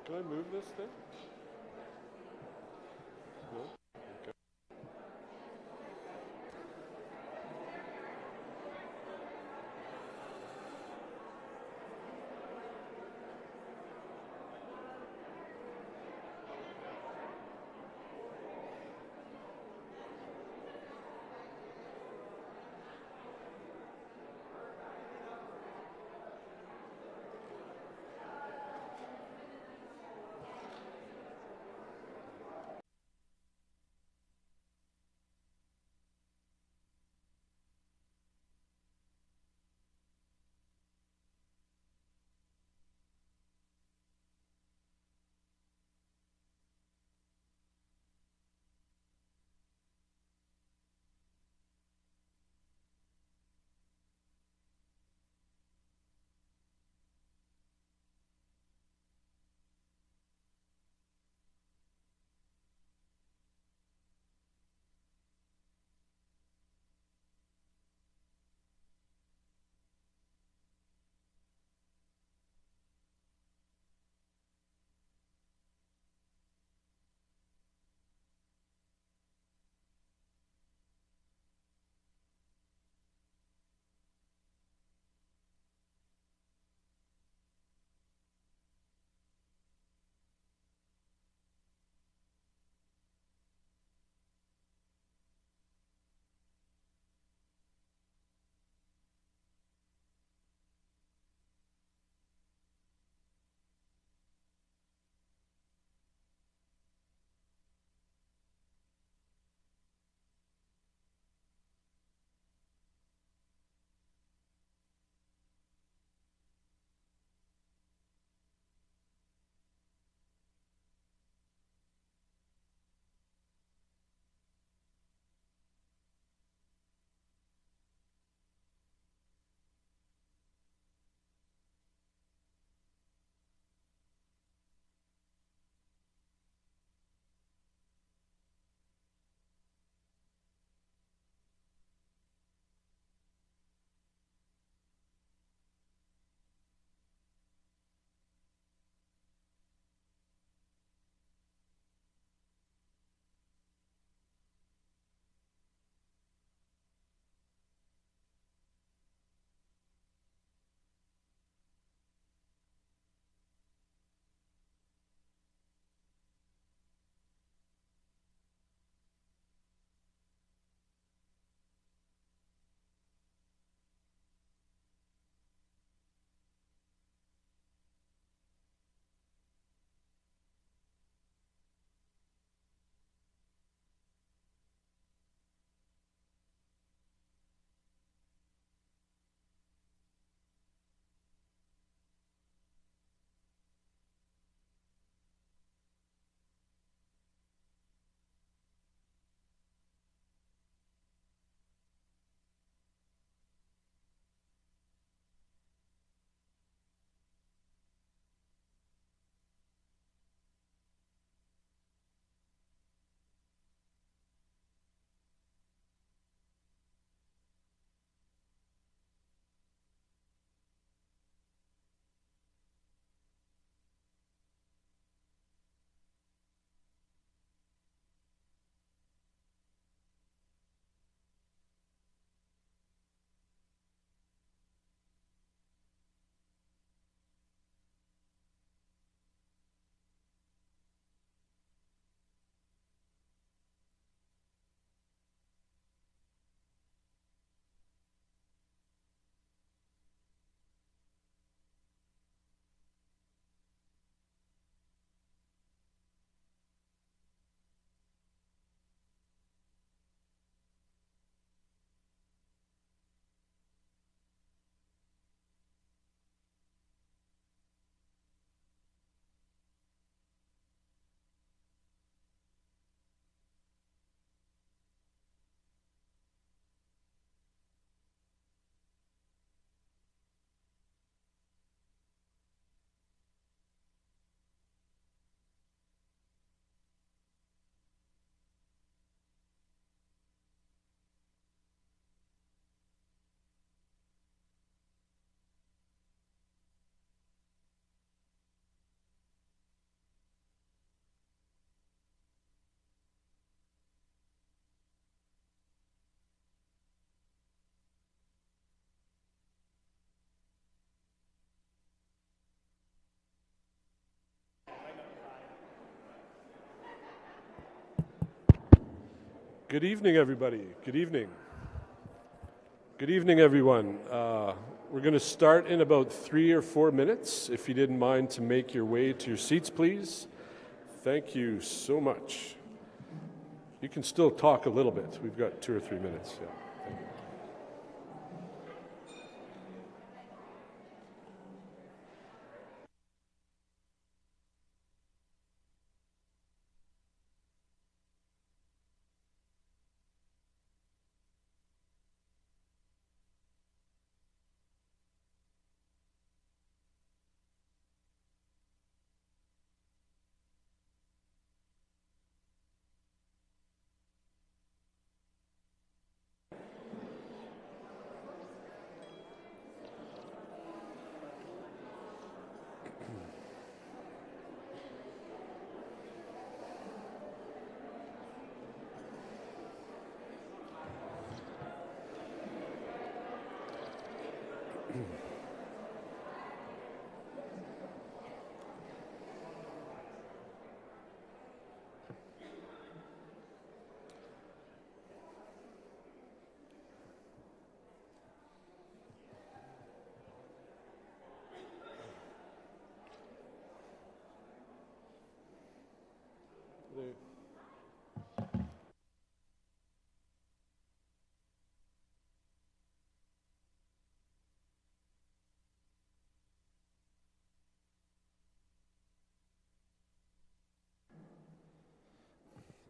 Can I move this thing? No? Okay. Good evening, everybody. Good evening. Good evening, everyone. We're going to start in about 3 or 4 minutes. If you didn't mind to make your way to your seats, please. Thank you so much. You can still talk a little bit. We've got 2 or 3 minutes. Yeah. Thank you.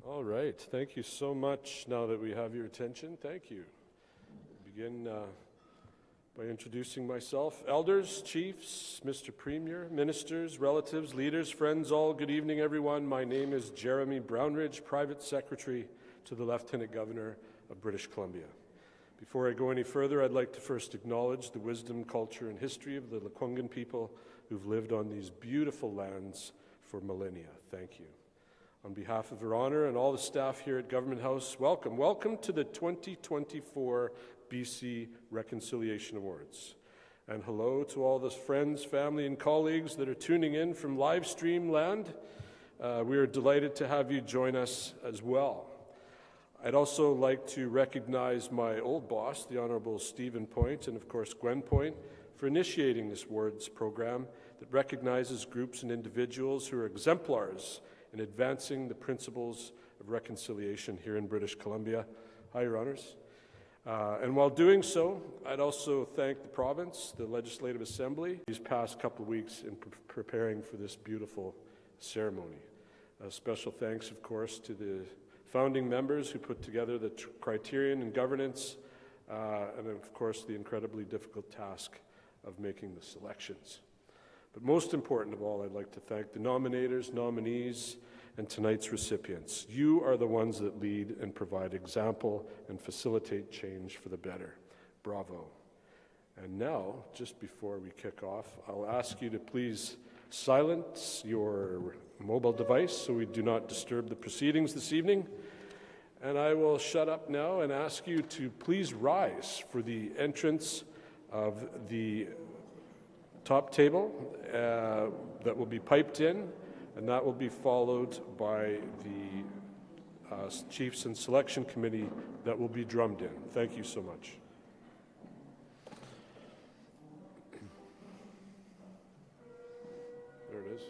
All right. Thank you so much. Now that we have your attention, thank you. Begin by introducing myself. Elders, chiefs, Mr. Premier, ministers, relatives, leaders, friends, all good evening, everyone. My name is Jeremy Brownridge, Private Secretary to the Lieutenant Governor of British Columbia. Before I go any further, I'd like to first acknowledge the wisdom, culture, and history of the Lekwungen people who've lived on these beautiful lands for millennia. Thank you. On behalf of Her Honour and all the staff here at Government House, welcome. Welcome to the 2024 BC Reconciliation Awards. And hello to all the friends, family, and colleagues that are tuning in from live stream land. We are delighted to have you join us as well. I'd also like to recognize my old boss, the Honourable Stephen Point, and of course Gwen Point, for initiating this awards program that recognizes groups and individuals who are exemplars in advancing the principles of reconciliation here in British Columbia. Hi, Your Honours. And while doing so, I'd also thank the province, the Legislative Assembly, these past couple of weeks in preparing for this beautiful ceremony. Special thanks, of course, to the founding members who put together the criterion and governance, and of course the incredibly difficult task of making the selections. But most important of all, I'd like to thank the nominators, nominees, and tonight's recipients. You are the ones that lead and provide example and facilitate change for the better. Bravo. And now, just before we kick off, I'll ask you to please silence your mobile device so we do not disturb the proceedings this evening. And I will shut up now and ask you to please rise for the entrance of the top table that will be piped in, and that will be followed by the Chiefs and Selection Committee that will be drummed in. Thank you so much. There it is.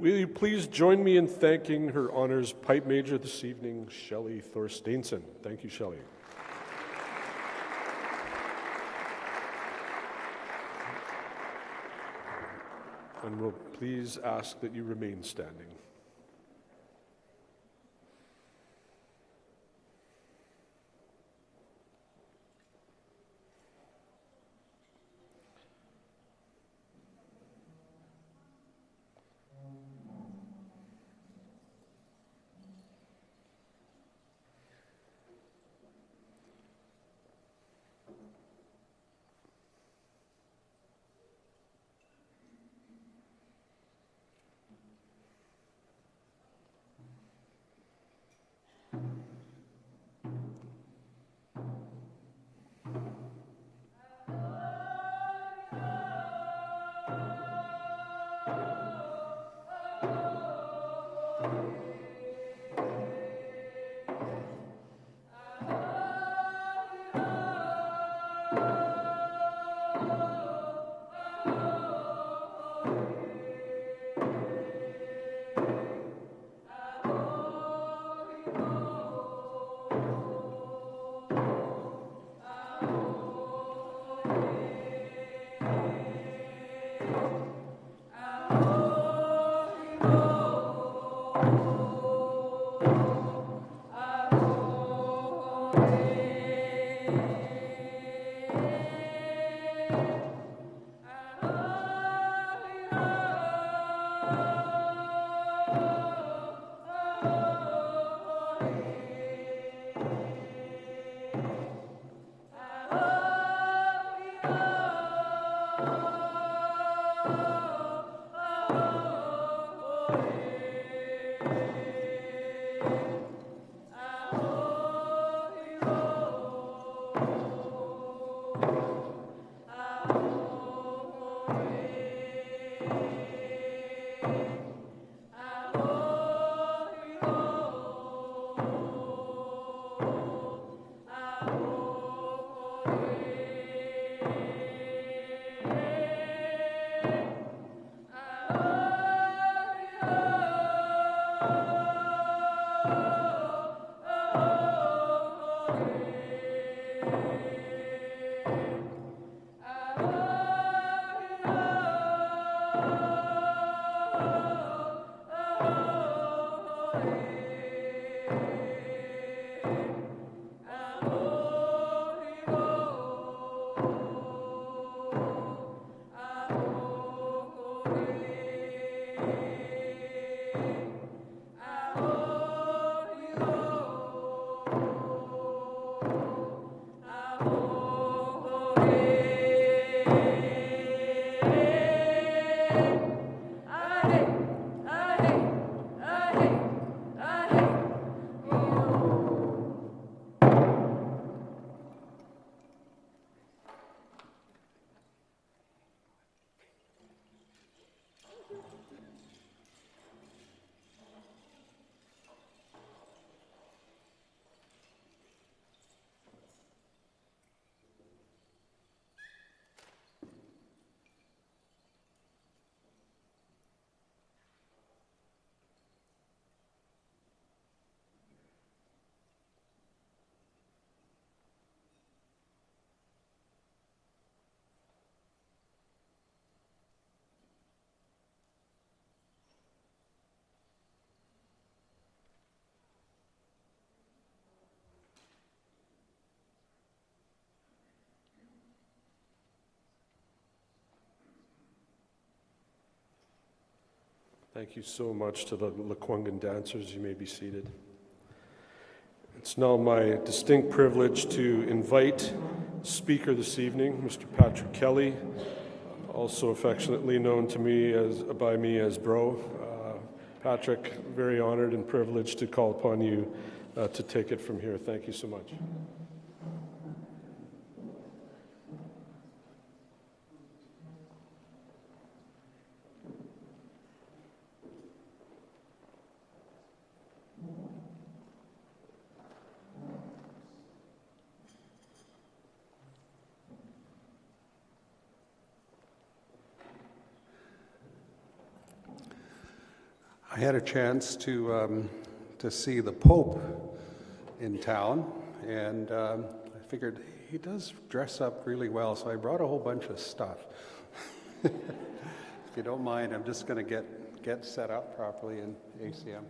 Will you please join me in thanking Her Honour's Pipe Major this evening, Shelley Thorsteinson. Thank you, Shelley. and will please ask that you remain standing. Thank you so much to the Lekwungen dancers. You may be seated. It's now my distinct privilege to invite speaker this evening, Mr. Patrick Kelly, also affectionately known to me by me as Bro. Patrick, very honored and privileged to call upon you to take it from here. Thank you so much. I had a chance to see the Pope in town, and I figured he does dress up really well, so I brought a whole bunch of stuff If you don't mind, I'm just going to get set up properly in ACM.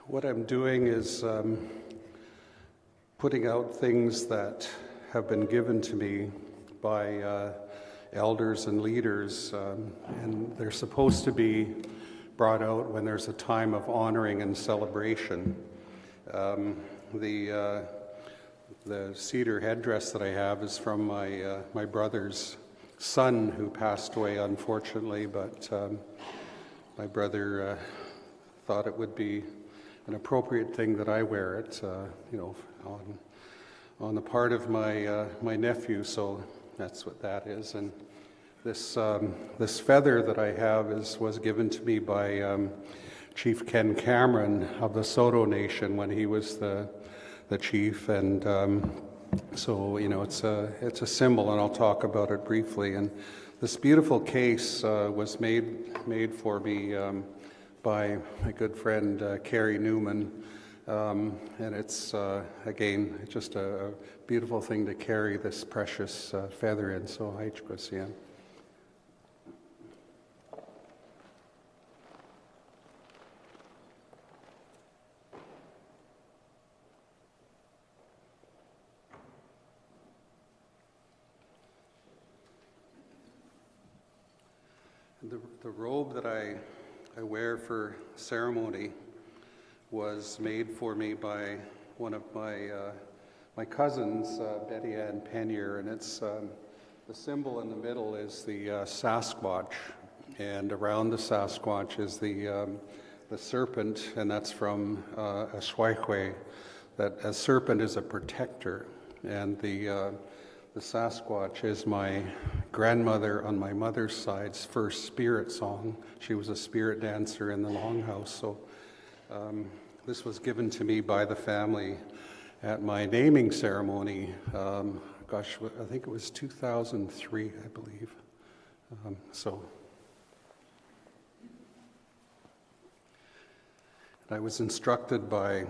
What I'm doing is putting out things that have been given to me by elders and leaders, and they're supposed to be brought out when there's a time of honoring and celebration. The cedar headdress that I have is from my brother's son, who passed away unfortunately, but my brother thought it would be an appropriate thing that I wear it, on the part of my nephew. So that's what that is. And this feather that I have was given to me by Chief Ken Cameron of the Saulteaux Nation when he was the chief. And so it's a symbol, and I'll talk about it briefly. And this beautiful case was made for me by my good friend Carrie Newman, and it's again just a beautiful thing to carry this precious feather in. So HQCN. The robe that I wear for ceremony was made for me by one of my cousins, Betty Ann Penier, and it's the symbol in the middle is the Sasquatch, and around the Sasquatch is the serpent, and that's from Ashwaikway, that a serpent is a protector, and the Sasquatch is my grandmother on my mother's side's first spirit song. She was a spirit dancer in the Longhouse. So this was given to me by the family at my naming ceremony. I think it was 2003, I believe. I was instructed by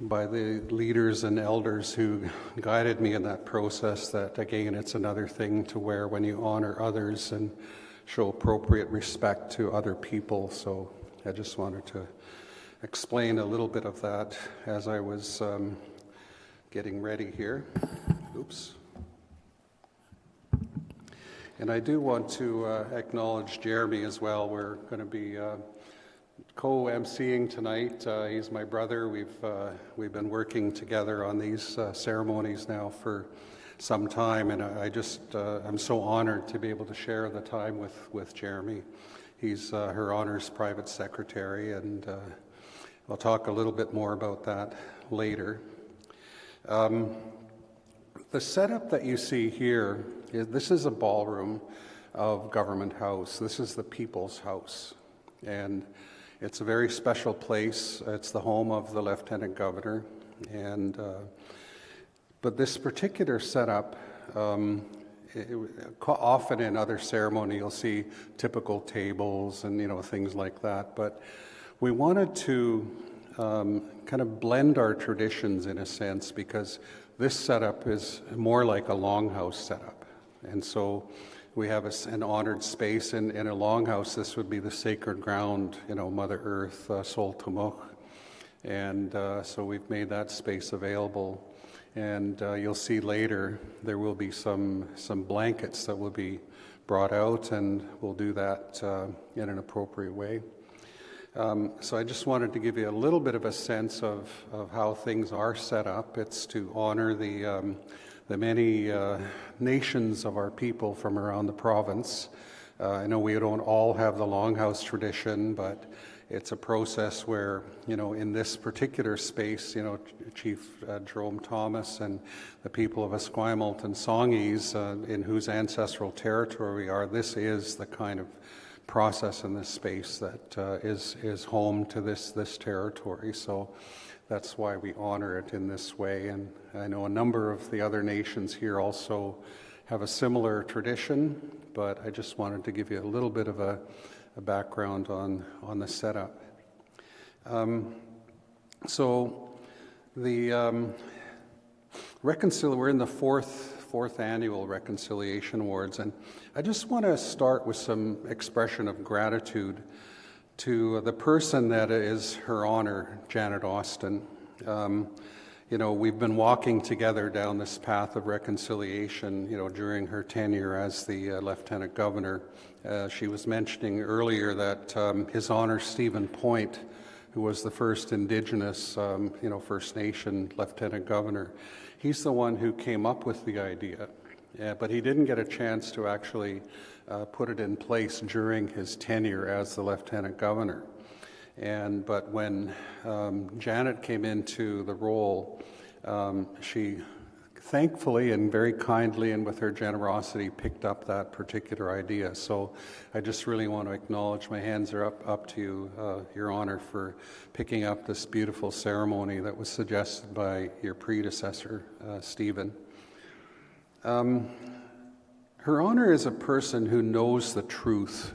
the leaders and elders who guided me in that process that, again, it's another thing to wear when you honor others and show appropriate respect to other people. So I just wanted to explain a little bit of that as I was getting ready here. Oops. And I do want to acknowledge Jeremy as well. We're going to be co-emceeing tonight. He's my brother. We've been working together on these ceremonies now for some time, and I'm so honored to be able to share the time with Jeremy. He's her honors private secretary, and I'll talk a little bit more about that later. The setup that you see here, this is a ballroom of Government House. This is the People's House, and it's a very special place. It's the home of the Lieutenant Governor, and but this particular setup, often in other ceremony you'll see typical tables and things like that. But we wanted to kind of blend our traditions in a sense, because this setup is more like a longhouse setup, and so we have an honored space in a longhouse. This would be the sacred ground, Mother Earth, Saulteaux, and so we've made that space available. And you'll see later there will be some blankets that will be brought out, and we'll do that in an appropriate way. So I just wanted to give you a little bit of a sense of how things are set up. It's to honor the many nations of our people from around the province. I know we don't all have the longhouse tradition, but it's a process where, in this particular space, Chief Jerome Thomas and the people of Esquimalt and Songhees, in whose ancestral territory we are, this is the kind of process in this space that is home to this territory. So that's why we honor it in this way. And I know a number of the other nations here also have a similar tradition, but I just wanted to give you a little bit of a background on the setup. So the we're in the fourth annual Reconciliation Awards, and I just want to start with some expression of gratitude to the person that is Her Honor, Janet Austin. We've been walking together down this path of reconciliation, during her tenure as the Lieutenant Governor. She was mentioning earlier that His Honor Stephen Point, who was the first Indigenous, First Nation Lieutenant Governor, he's the one who came up with the idea, but he didn't get a chance to actually put it in place during his tenure as the Lieutenant Governor. But when Janet came into the role, she thankfully and very kindly and with her generosity picked up that particular idea. So I just really want to acknowledge, my hands are up to you, Your Honor, for picking up this beautiful ceremony that was suggested by your predecessor, Stephen. Her Honor is a person who knows the truth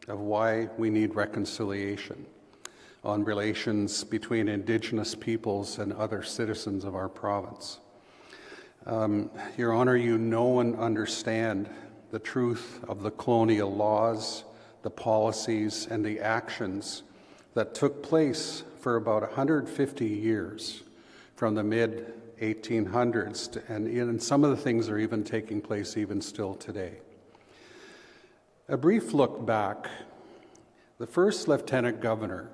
of why we need reconciliation on relations between Indigenous peoples and other citizens of our province. Your Honor, you know and understand the truth of the colonial laws, the policies, and the actions that took place for about 150 years from the mid-1800s, and some of the things are even taking place even still today. A brief look back, the first Lieutenant Governor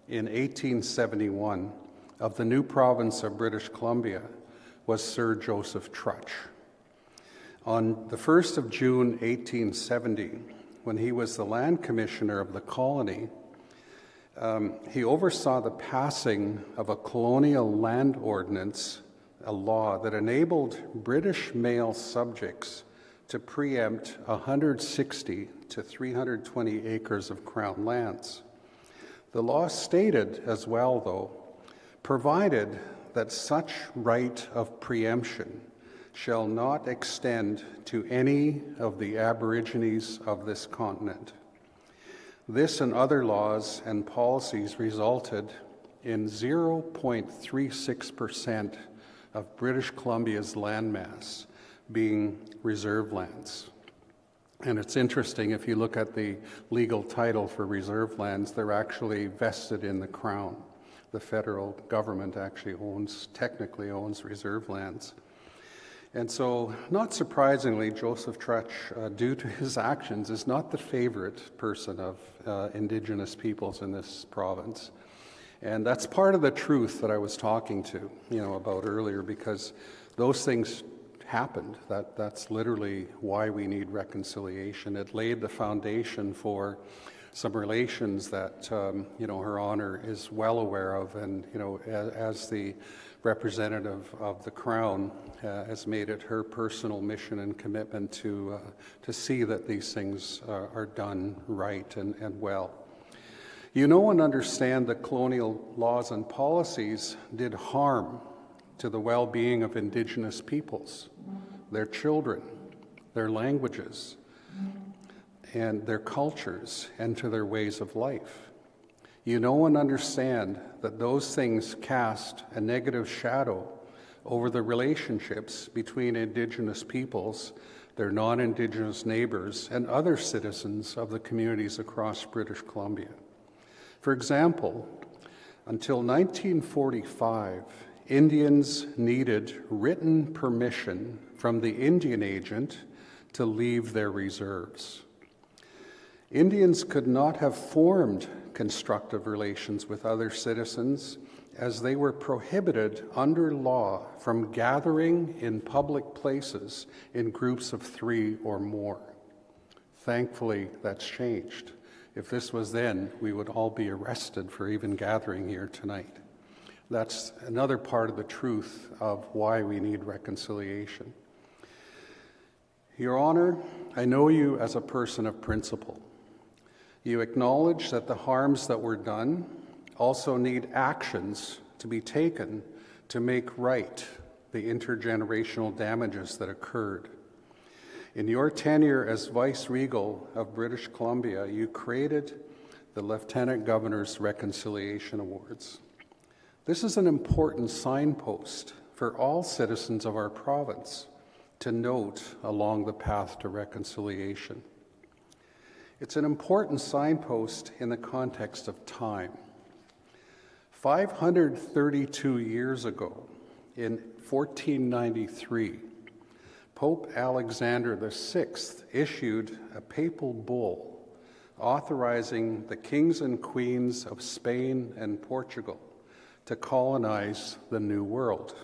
in 1871 of the new province of British Columbia was Sir Joseph Trutch. On the 1st of June 1870, when he was the land commissioner of the colony, he oversaw the passing of a colonial land ordinance, a law that enabled British male subjects to preempt 160 to 320 acres of Crown lands. The law stated as well, though, provided that such right of preemption shall not extend to any of the Aborigines of this continent. This and other laws and policies resulted in 0.36% of British Columbia's landmass being reserve lands. And it's interesting, if you look at the legal title for reserve lands, they're actually vested in the Crown. The federal government actually technically owns reserve lands. And so, not surprisingly, Joseph Trutch, due to his actions, is not the favorite person of Indigenous peoples in this province. And that's part of the truth that I was talking to, about earlier, because those things happened. That's literally why we need reconciliation. It laid the foundation for some relations that Her Honor is well aware of, and as the representative of the Crown has made it her personal mission and commitment to see that these things are done right and well. You know and understand that colonial laws and policies did harm to the well-being of Indigenous peoples, their children, their languages, and their cultures, and to their ways of life. You know and understand that those things cast a negative shadow over the relationships between Indigenous peoples, their non-Indigenous neighbors, and other citizens of the communities across British Columbia. For example, until 1945, Indians needed written permission from the Indian agent to leave their reserves. Indians could not have formed constructive relations with other citizens, as they were prohibited under law from gathering in public places in groups of 3 or more. Thankfully, that's changed. If this was then, we would all be arrested for even gathering here tonight. That's another part of the truth of why we need reconciliation. Your Honor, I know you as a person of principle. You acknowledge that the harms that were done also need actions to be taken to make right the intergenerational damages that occurred. In your tenure as Vice-Regal of British Columbia, you created the Lieutenant Governor's Reconciliation Awards. This is an important signpost for all citizens of our province to note along the path to reconciliation. It's an important signpost in the context of time. 532 years ago, in 1493, Pope Alexander VI issued a papal bull authorizing the kings and queens of Spain and Portugal to colonize the New World.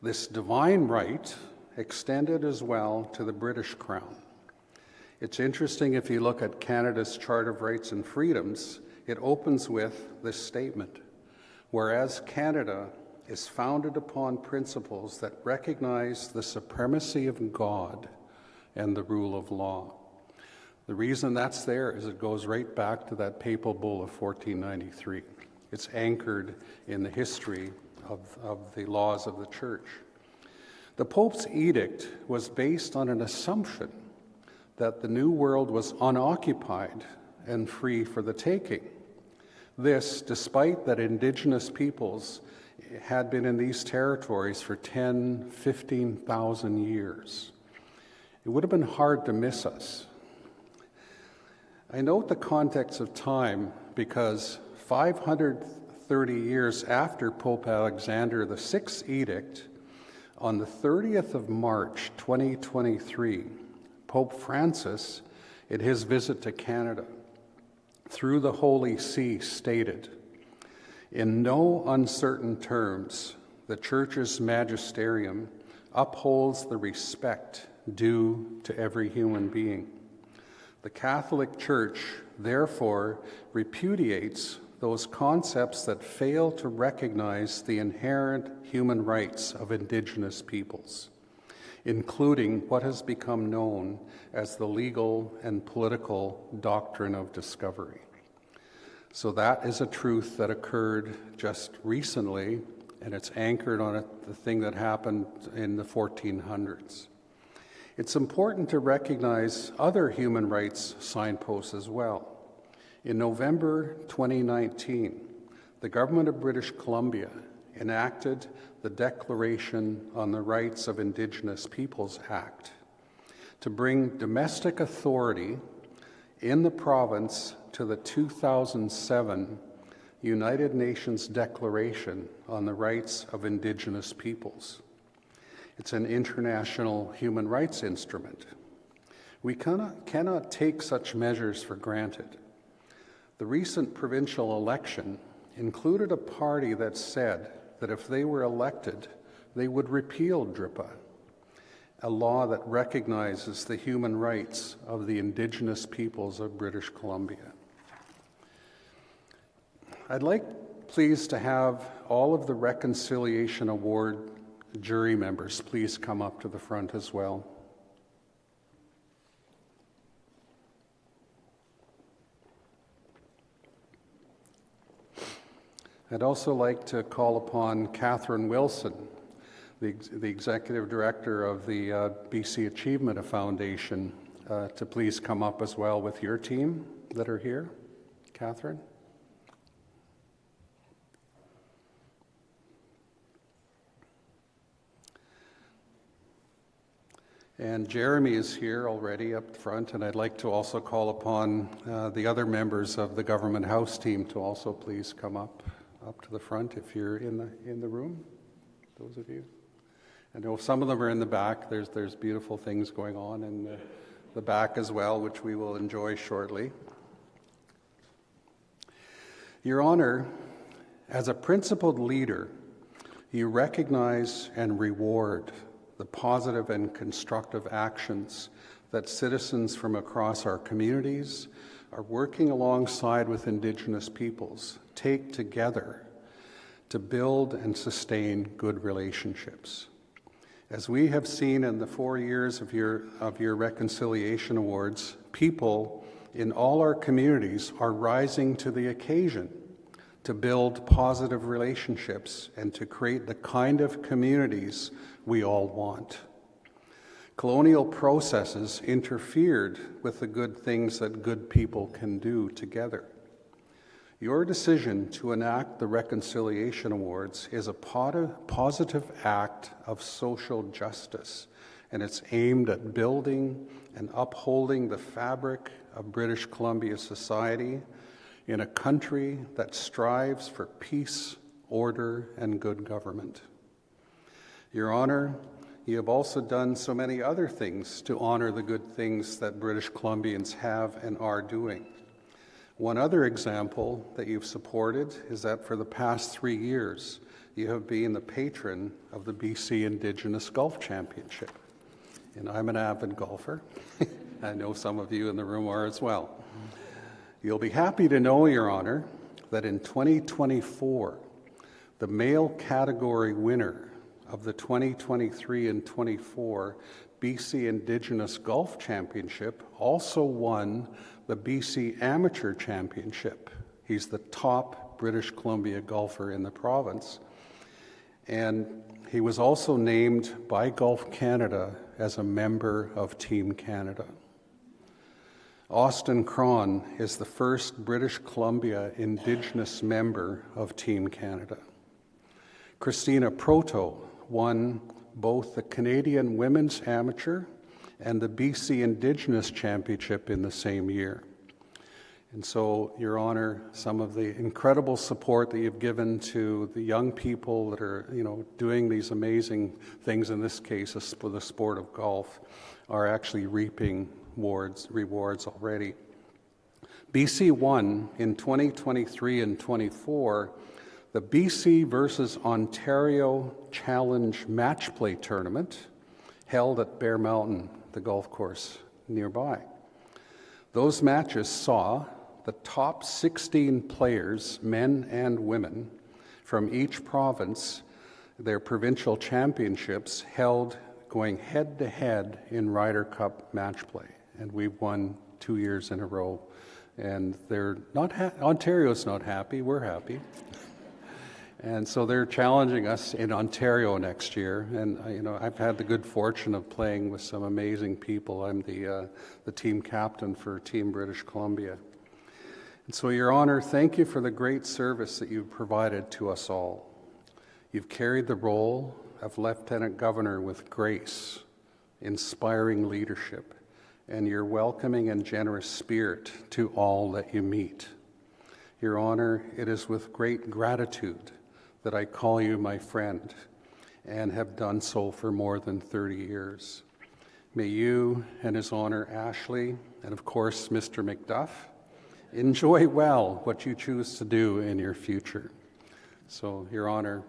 This divine right extended as well to the British Crown. It's interesting if you look at Canada's Charter of Rights and Freedoms, it opens with this statement: whereas Canada is founded upon principles that recognize the supremacy of God and the rule of law. The reason that's there is it goes right back to that papal bull of 1493. It's anchored in the history of the laws of the church. The Pope's edict was based on an assumption that the New World was unoccupied and free for the taking. This, despite that Indigenous peoples had been in these territories for 10, 15,000 years. It would have been hard to miss us. I note the context of time because 530 years after Pope Alexander VI's edict, on the 30th of March 2023, Pope Francis, in his visit to Canada, through the Holy See, stated, "In no uncertain terms, the Church's magisterium upholds the respect due to every human being. The Catholic Church, therefore, repudiates those concepts that fail to recognize the inherent human rights of Indigenous peoples, including what has become known as the legal and political doctrine of discovery." So that is a truth that occurred just recently, and it's anchored on the thing that happened in the 1400s. It's important to recognize other human rights signposts as well. In November 2019, the Government of British Columbia enacted the Declaration on the Rights of Indigenous Peoples Act to bring domestic authority in the province to the 2007 United Nations Declaration on the Rights of Indigenous Peoples. It's an international human rights instrument. We cannot take such measures for granted. The recent provincial election included a party that said that if they were elected, they would repeal DRIPA, a law that recognizes the human rights of the Indigenous peoples of British Columbia. I'd like, please, to have all of the Reconciliation Award jury members please come up to the front as well. I'd also like to call upon Catherine Wilson, the Executive Director of the BC Achievement Foundation, to please come up as well with your team that are here. Catherine? And Jeremy is here already up front, and I'd like to also call upon the other members of the Government House team to also please come up to the front if you're in the room, those of you. I know some of them are in the back. There's beautiful things going on in the back as well, which we will enjoy shortly. Your Honor, as a principled leader, you recognize and reward the positive and constructive actions that citizens from across our communities are working alongside with Indigenous peoples take together to build and sustain good relationships. As we have seen in the 4 years of your Reconciliation Awards, people in all our communities are rising to the occasion to build positive relationships and to create the kind of communities we all want. Colonial processes interfered with the good things that good people can do together. Your decision to enact the Reconciliation Awards is a positive act of social justice, and it's aimed at building and upholding the fabric of British Columbia society in a country that strives for peace, order, and good government. Your Honor, you have also done so many other things to honor the good things that British Columbians have and are doing. One other example that you've supported is that for the past 3 years, you have been the patron of the BC Indigenous Golf Championship. And I'm an avid golfer. I know some of you in the room are as well. You'll be happy to know, Your Honor, that in 2024, the male category winner of the 2023 and 24 BC Indigenous Golf Championship also won the BC Amateur Championship. He's the top British Columbia golfer in the province. And he was also named by Golf Canada as a member of Team Canada. Austin Cron is the first British Columbia Indigenous member of Team Canada. Christina Proto won both the Canadian Women's Amateur and the BC Indigenous Championship in the same year. And so, Your Honor, some of the incredible support that you've given to the young people that are, doing these amazing things, in this case, for the sport of golf, are actually reaping rewards already. BC won in 2023 and 24 the BC versus Ontario Challenge Match Play Tournament held at Bear Mountain, the golf course nearby. Those matches saw the top 16 players, men and women, from each province, their provincial championships held going head-to-head in Ryder Cup match play. And we've won 2 years in a row. And they're not Ontario's not happy, we're happy. And so they're challenging us in Ontario next year. And I've had the good fortune of playing with some amazing people. I'm the team captain for Team British Columbia. And so, Your Honor, thank you for the great service that you've provided to us all. You've carried the role of Lieutenant Governor with grace, inspiring leadership, and your welcoming and generous spirit to all that you meet. Your Honor, it is with great gratitude that I call you my friend and have done so for more than 30 years. May you and His Honor Ashley, and of course Mr. McDuff, enjoy well what you choose to do in your future. So, Your Honor,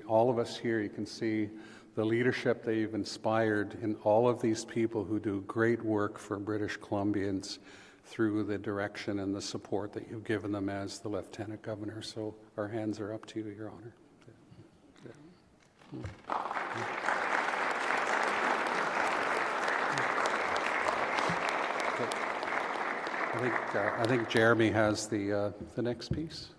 all of us here, you can see the leadership that you've inspired in all of these people who do great work for British Columbians through the direction and the support that you've given them as the Lieutenant Governor. So our hands are up to you, Your Honor. I think Jeremy has the next piece.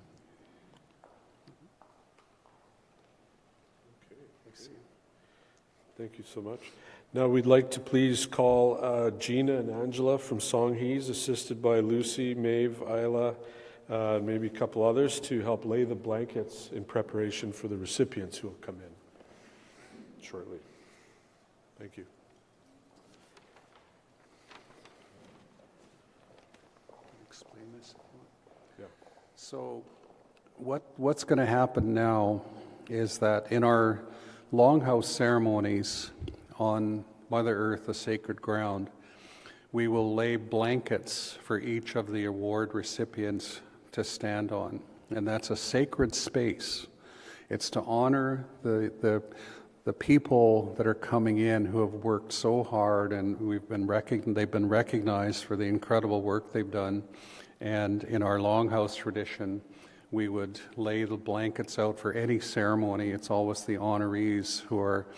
Thank you so much. Now we'd like to please call Gina and Angela from Songhees, assisted by Lucy, Maeve, Isla, maybe a couple others, to help lay the blankets in preparation for the recipients who will come in shortly. Thank you. Explain this. Yeah. So what's going to happen now is that in our Longhouse ceremonies on Mother Earth, the sacred ground, we will lay blankets for each of the award recipients to stand on. And that's a sacred space. It's to honor the people that are coming in who have worked so hard, and they've been recognized for the incredible work they've done. And in our Longhouse tradition, we would lay the blankets out for any ceremony. It's always the honorees who are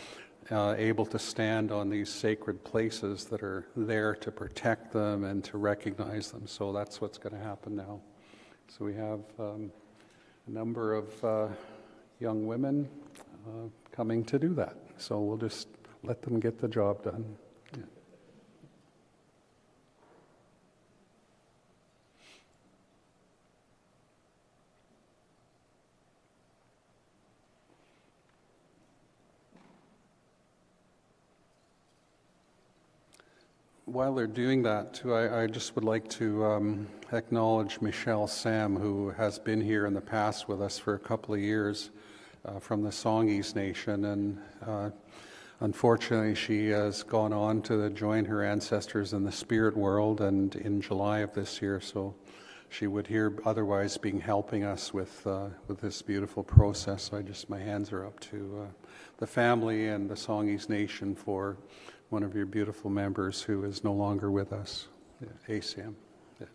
able to stand on these sacred places that are there to protect them and to recognize them. So that's what's going to happen now. So we have a number of young women coming to do that. So we'll just let them get the job done. Yeah. While they're doing that, too, I just would like to acknowledge Michelle Sam, who has been here in the past with us for a couple of years from the Songhees Nation, and unfortunately she has gone on to join her ancestors in the spirit world, and in July of this year, so she would here otherwise be helping us with this beautiful process. So my hands are up to the family and the Songhees Nation for one of your beautiful members who is no longer with us, ASAM. Yeah.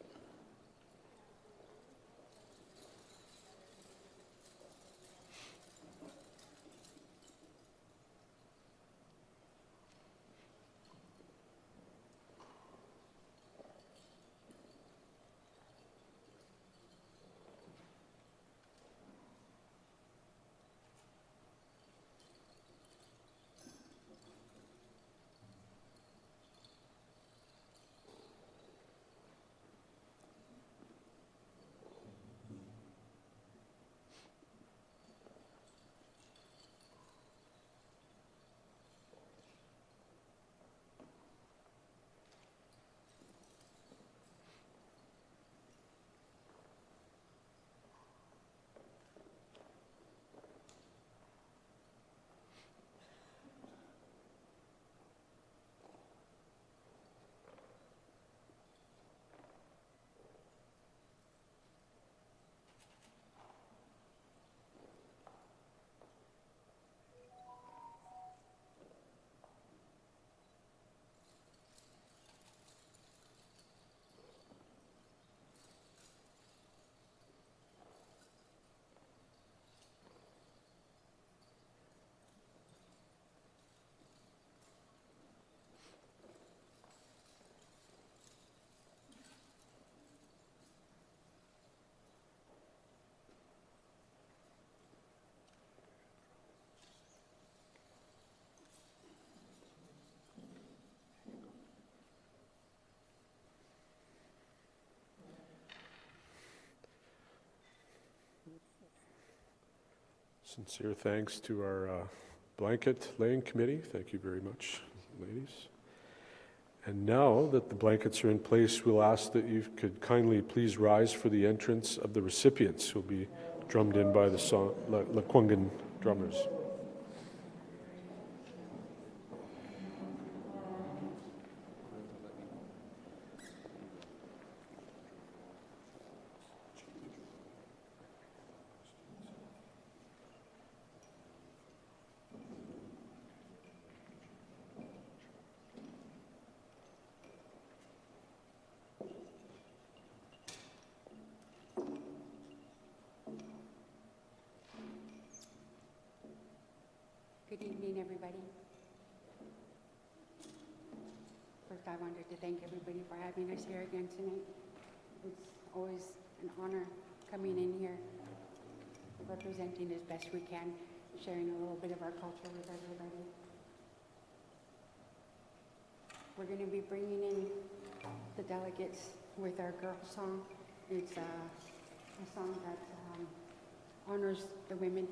Sincere thanks to our blanket laying committee. Thank you very much, ladies. And now that the blankets are in place, we'll ask that you could kindly please rise for the entrance of the recipients who will be drummed in by the Lekwungen drummers. Good evening, everybody. First, I wanted to thank everybody for having us here again tonight. It's always an honor coming in here, representing as best we can, sharing a little bit of our culture with everybody. We're going to be bringing in the delegates with our girl song. It's a song that honors the women.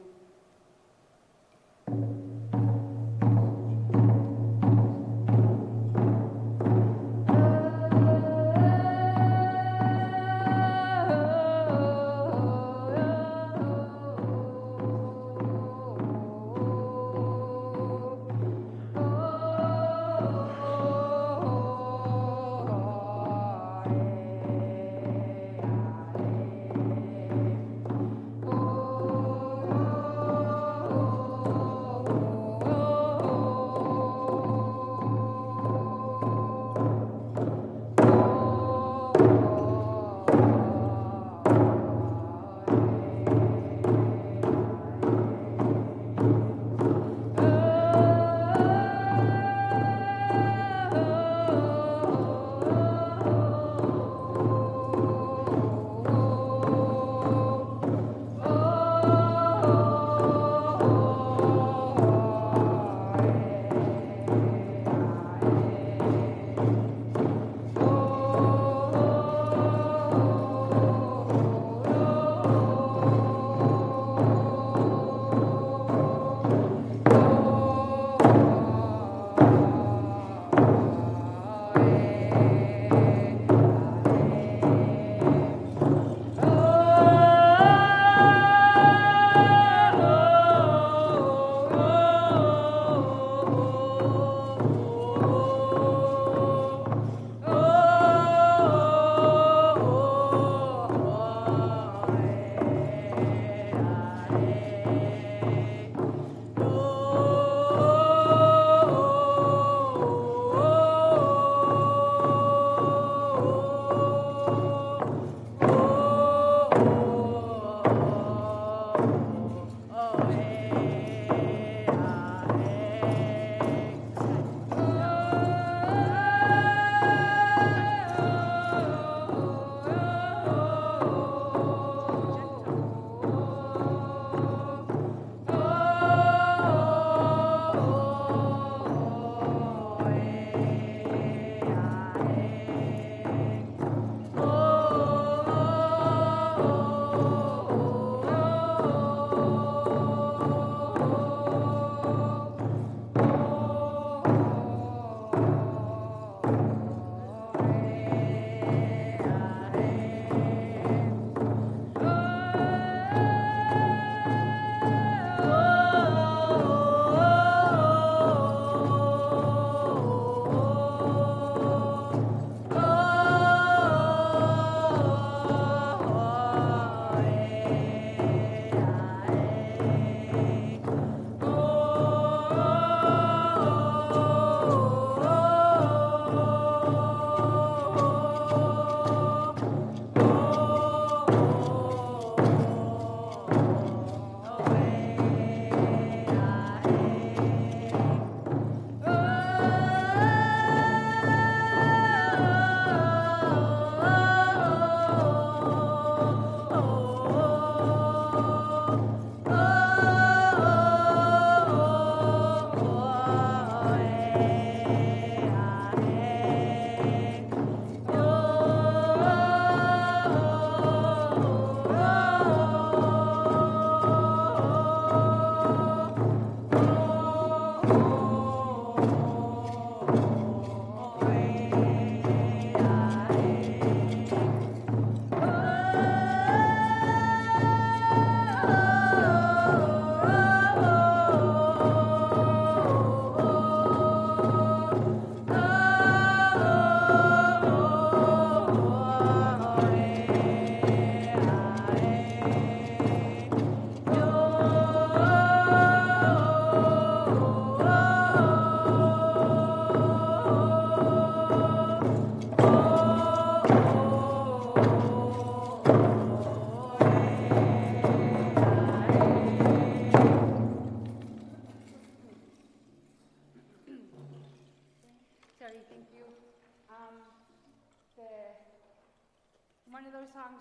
one of those songs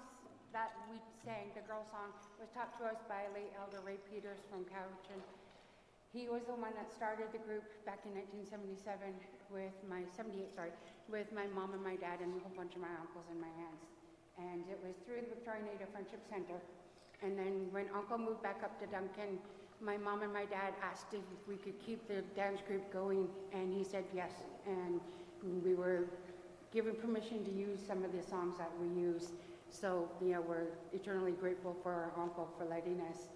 that we sang, the girl song, was taught to us by late Elder Ray Peters from Cowichan. He was the one that started the group back in 1977 with my, 78, sorry, with my mom and my dad and a whole bunch of my uncles and my aunts. And it was through the Victoria Native Friendship Center. And then when Uncle moved back up to Duncan, my mom and my dad asked if we could keep the dance group going, and he said yes. And we were given permission to use some of the songs that we use. So, you know, we're eternally grateful for our uncle for letting us,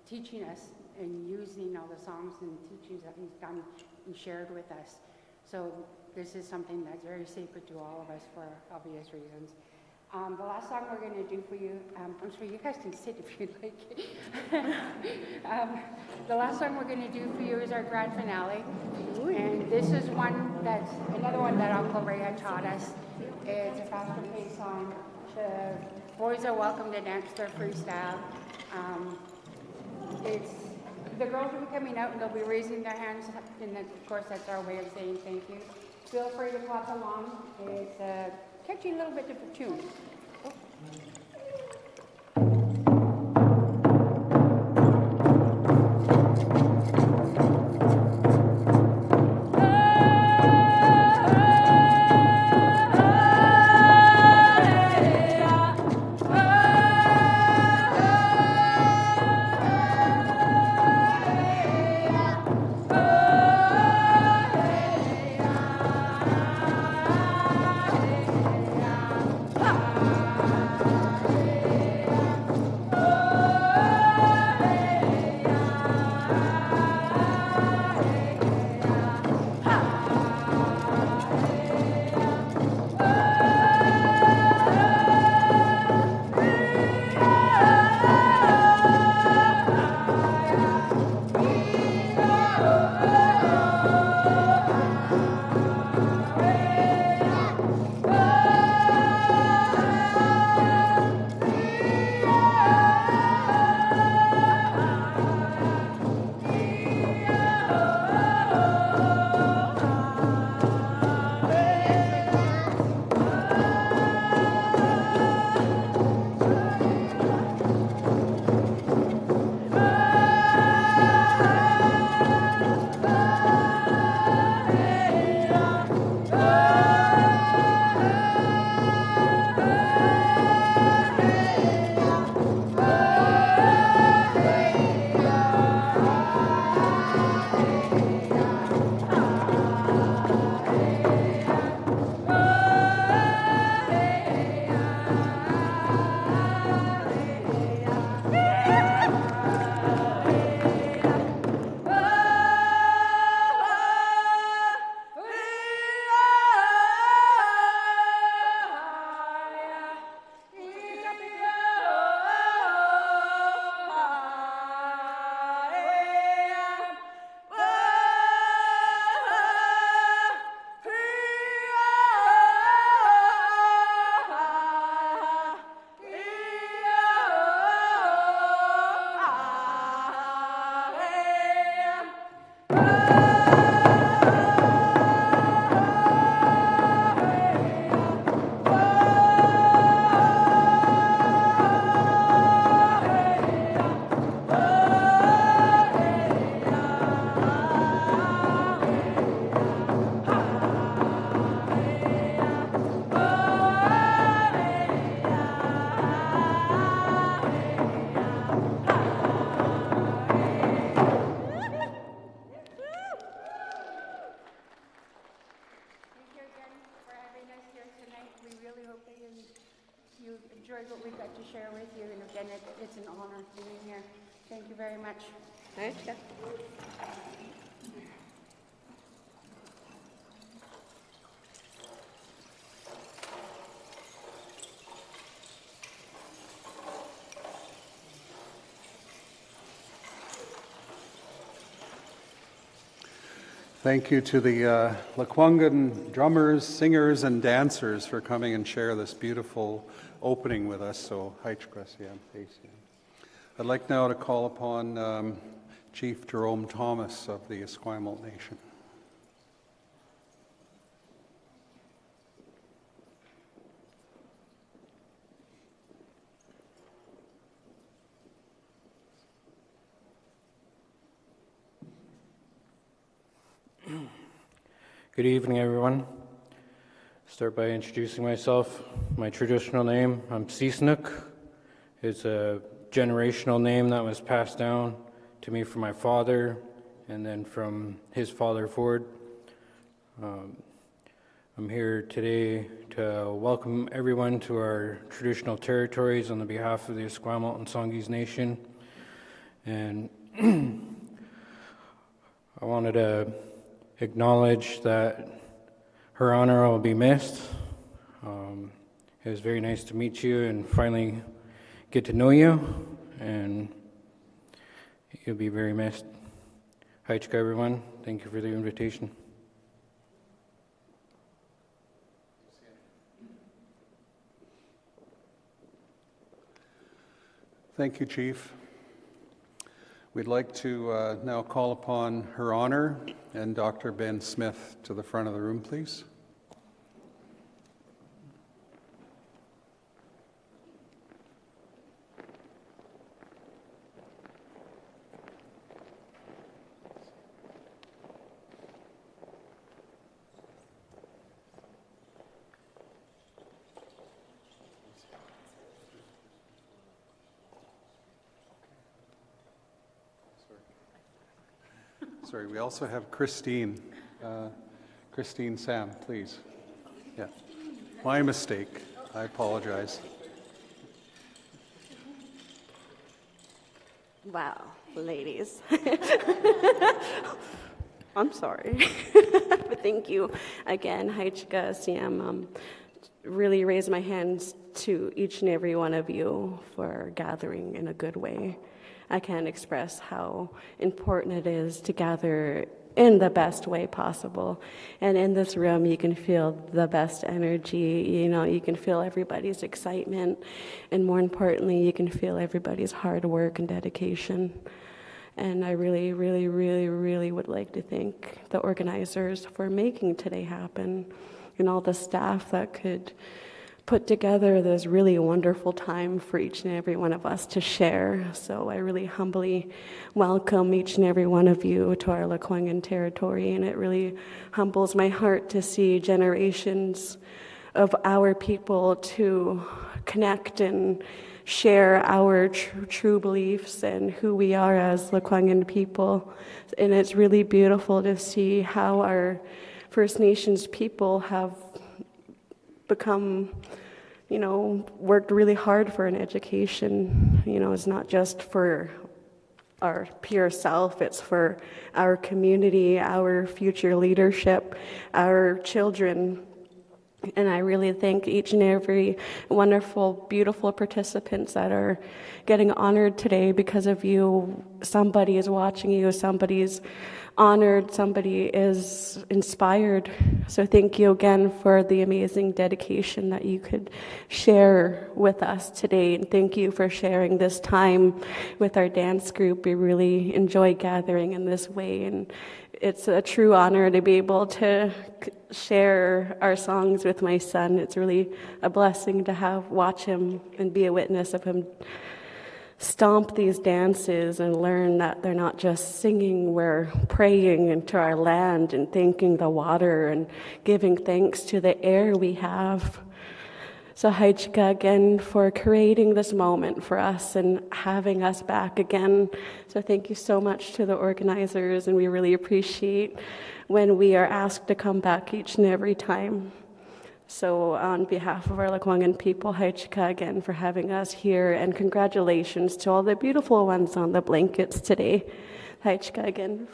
teaching us and using all the songs and teachings that he's done and shared with us. So this is something that's very sacred to all of us for obvious reasons. The last song we're going to do for you, I'm sorry, you guys can sit if you'd like. The last song we're going to do for you is our grand finale. And this is another one that Uncle Ray had taught us. It's a faster paced song. The boys are welcome to dance their freestyle. The girls will be coming out and they'll be raising their hands, and then, of course, that's our way of saying thank you. Feel free to clap along. It's a catchy little bit of a tune. enjoyed what we got to share with you, and again, it's an honor being here. Thank you very much. Okay. Thank you to the Lekwungen drummers, singers, and dancers for coming and share this beautiful opening with us. So, I'd like now to call upon Chief Jerome Thomas of the Esquimalt Nation. Good evening, everyone. Start by introducing myself. My traditional name, I'm Sisnuk. It's a generational name that was passed down to me from my father and then from his father forward. I'm here today to welcome everyone to our traditional territories on the behalf of the Esquimalt and Songhees Nation. And I wanted to acknowledge that Her Honor will be missed. It was very nice to meet you and finally get to know you, and you'll be very missed. Hi, everyone. Thank you for the invitation. Thank you, Chief. We'd like to now call upon Her Honor and Dr. Ben Smith to the front of the room, please. Sorry, we also have Christine. Christine Sam, please. Yeah, my mistake. I apologize. Wow, ladies. I'm sorry. But thank you again, Haichika, Siam. Really raise my hands to each and every one of you for gathering in a good way. I can't express how important it is to gather in the best way possible. And in this room, you can feel the best energy. You know, you can feel everybody's excitement. And more importantly, you can feel everybody's hard work and dedication. And I really, really, really, really would like to thank the organizers for making today happen, and all the staff that could put together this really wonderful time for each and every one of us to share. So I really humbly welcome each and every one of you to our Lekwungen territory, and it really humbles my heart to see generations of our people to connect and share our true beliefs and who we are as Lekwungen people. And it's really beautiful to see how our First Nations people have become, you know, worked really hard for an education. You know, it's not just for our pure self, it's for our community, our future leadership, our children. And I really thank each and every wonderful, beautiful participants that are getting honored today because of you. Somebody is watching you, somebody's honored, somebody is inspired. So thank you again for the amazing dedication that you could share with us today. And thank you for sharing this time with our dance group. We really enjoy gathering in this way, and it's a true honor to be able to share our songs with my son. It's really a blessing to watch him and be a witness of him stomp these dances and learn that they're not just singing, we're praying into our land and thanking the water and giving thanks to the air we have. So Haichika, again, for creating this moment for us and having us back again. So thank you so much to the organizers, and we really appreciate when we are asked to come back each and every time. So on behalf of our Lekwungen people, Haichika again for having us here, and congratulations to all the beautiful ones on the blankets today. Haichika again.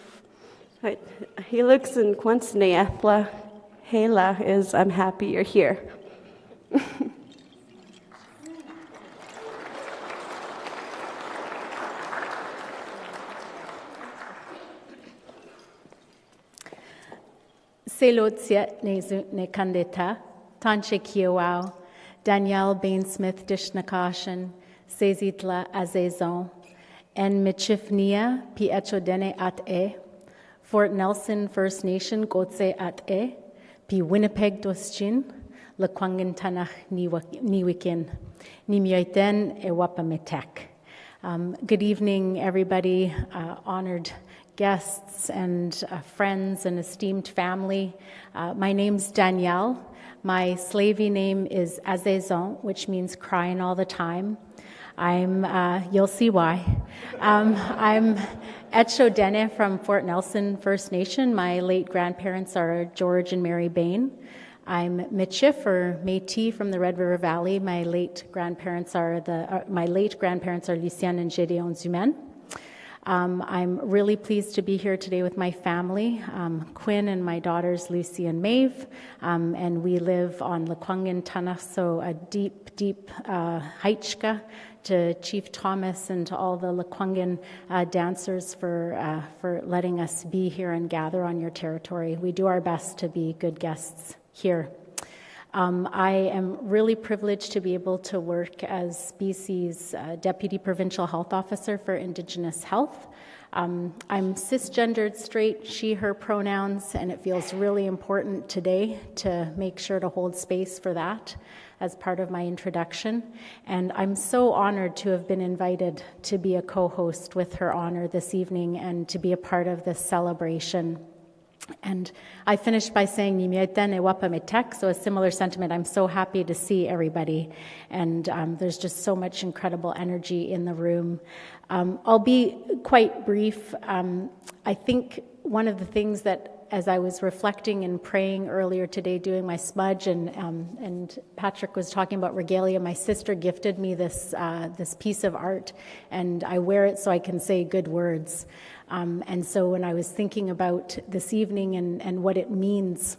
He looks in Quansne Ethla. Hela is, I'm happy you're here. Selotsia ne kandeta, Tanche Kiowao, Danielle Bain-Smith Dishnakashan, Sezitla Azezon, and Michifnia Piechodene at E, Fort Nelson First Nation Gotse at E, Pi Winnipeg Doschin, Lekwungen Tanach Niwikin, Nimyoiten Ewapametek. Good evening, everybody, honored guests and friends and esteemed family. My name's Danielle. My Slavey name is Azezon, which means crying all the time. You'll see why. I'm Etchodene from Fort Nelson First Nation. My late grandparents are George and Mary Bain. I'm Michif, or Métis, from the Red River Valley. My late grandparents are Lucien and Gédéon Zumen. I'm really pleased to be here today with my family, Quinn and my daughters Lucy and Maeve, and we live on Lekwungen Tanakh, so a deep, deep Haichka, to Chief Thomas and to all the Lekwungen dancers for letting us be here and gather on your territory. We do our best to be good guests here. I am really privileged to be able to work as BC's Deputy Provincial Health Officer for Indigenous Health. I'm cisgendered, straight, she, her pronouns, and it feels really important today to make sure to hold space for that as part of my introduction. And I'm so honored to have been invited to be a co-host with Her Honor this evening and to be a part of this celebration. And I finished by saying, so a similar sentiment. I'm so happy to see everybody. And there's just so much incredible energy in the room. I'll be quite brief. I think one of the things that, as I was reflecting and praying earlier today, doing my smudge, and Patrick was talking about regalia, my sister gifted me this piece of art, and I wear it so I can say good words. And so when I was thinking about this evening and what it means,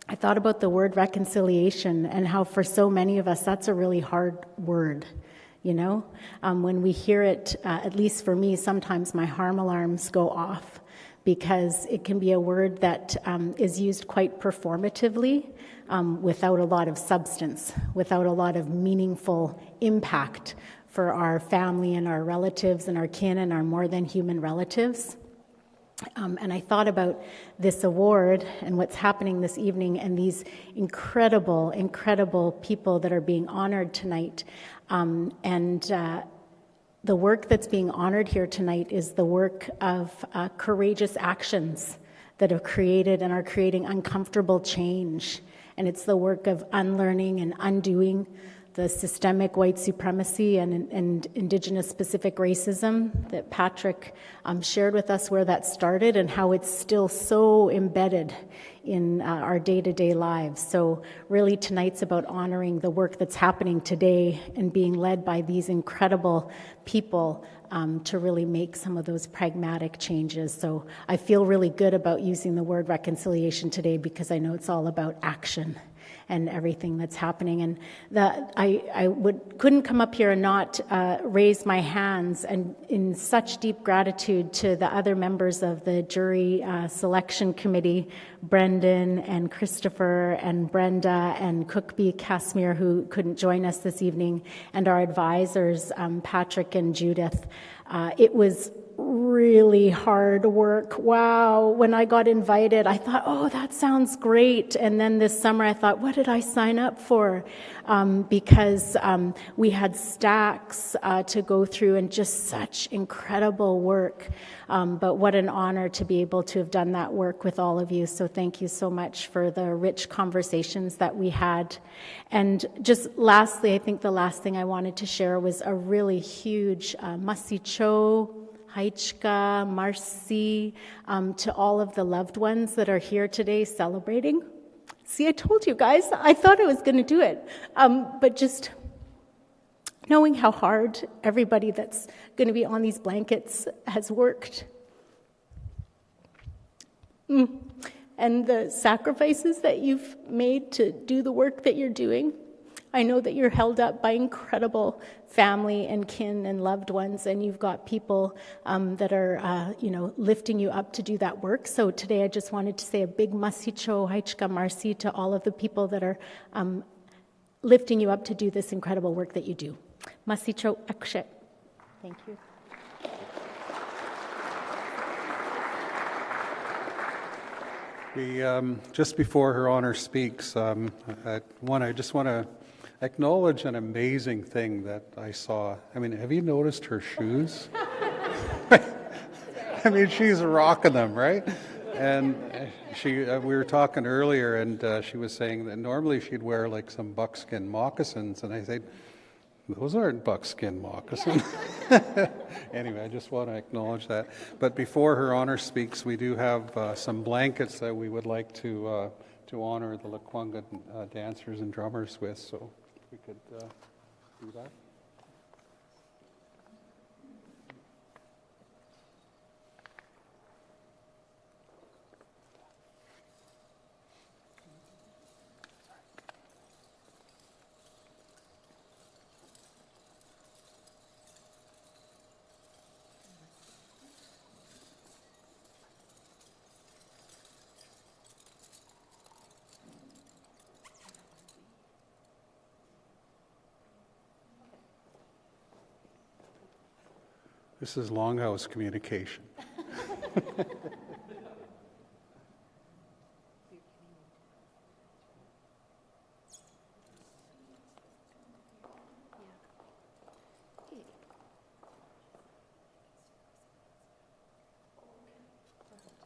I thought about the word reconciliation and how for so many of us that's a really hard word, you know? When we hear it, at least for me, sometimes my harm alarms go off because it can be a word that is used quite performatively without a lot of substance, without a lot of meaningful impact for our family and our relatives and our kin and our more than human relatives. And I thought about this award and what's happening this evening and these incredible, incredible people that are being honored tonight. The work that's being honored here tonight is the work of courageous actions that have created and are creating uncomfortable change. And it's the work of unlearning and undoing the systemic white supremacy and Indigenous specific racism that Patrick shared with us where that started and how it's still so embedded in our day-to-day lives. So really tonight's about honoring the work that's happening today and being led by these incredible people to really make some of those pragmatic changes. So I feel really good about using the word reconciliation today because I know it's all about action and everything that's happening. And I couldn't come up here and not raise my hands and in such deep gratitude to the other members of the jury selection committee, Brendan and Christopher and Brenda and Cookby Casimir, who couldn't join us this evening, and our advisors, Patrick and Judith. It was really hard work. Wow. When I got invited, I thought, oh, that sounds great. And then this summer I thought, what did I sign up for? Because we had stacks to go through and just such incredible work. But what an honor to be able to have done that work with all of you. So thank you so much for the rich conversations that we had. And just lastly, I think the last thing I wanted to share was a really huge Masicho, Haichka, Marcy, to all of the loved ones that are here today celebrating. See, I told you guys, I thought I was going to do it. But just knowing how hard everybody that's going to be on these blankets has worked. And the sacrifices that you've made to do the work that you're doing. I know that you're held up by incredible family and kin and loved ones, and you've got people that are, lifting you up to do that work. So today I just wanted to say a big masicho, haichka marsi to all of the people that are lifting you up to do this incredible work that you do. Masicho akshe. Thank you. Just before Her Honor speaks, I just want to acknowledge an amazing thing that I saw. I mean, have you noticed her shoes? I mean, she's rocking them, right? And we were talking earlier, and she was saying that normally she'd wear like some buckskin moccasins, and I said, those aren't buckskin moccasins. Anyway, I just want to acknowledge that. But before Her Honor speaks, we do have some blankets that we would like to honor the Lekwungen dancers and drummers with, so we could do that. This is Longhouse communication.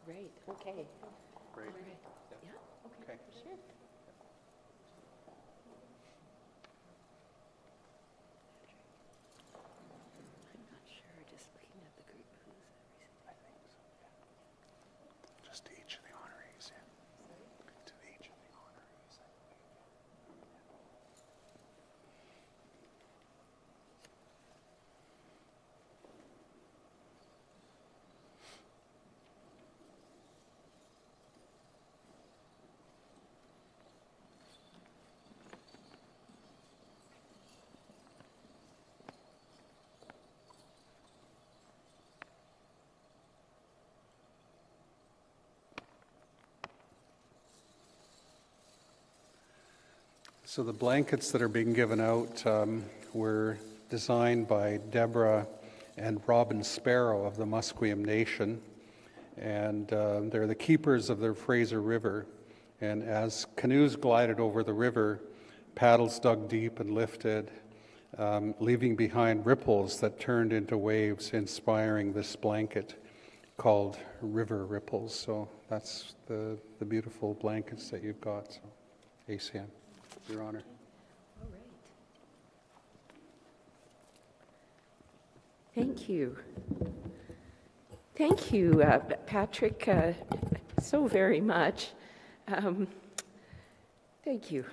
Great, okay. Great. Yeah, okay, sure. I'm not sure, just looking at the group who's Just to each of the honorees, yeah. To each of the honorees. So the blankets that are being given out were designed by Deborah and Robin Sparrow of the Musqueam Nation, and they're the keepers of the Fraser River. And as canoes glided over the river, paddles dug deep and lifted, leaving behind ripples that turned into waves, inspiring this blanket called River Ripples. So that's the beautiful blankets that you've got. So, ACM. Your Honor. all right. Thank you. Thank you, Patrick, so very much. Thank you.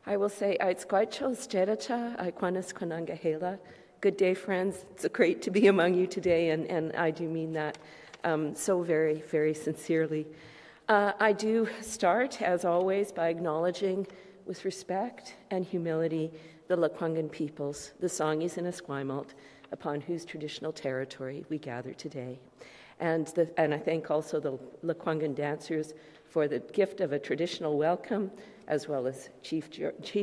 I will say, it's Gwaitchos Jedicha, Aikwanis Kwanangahela. Good day, friends. It's great to be among you today, and I do mean that so very, very sincerely. I do start, as always, by acknowledging with respect and humility the Lekwungen peoples, the Songhees and Esquimalt, upon whose traditional territory we gather today. And I thank also the Lekwungen dancers for the gift of a traditional welcome, as well as Chief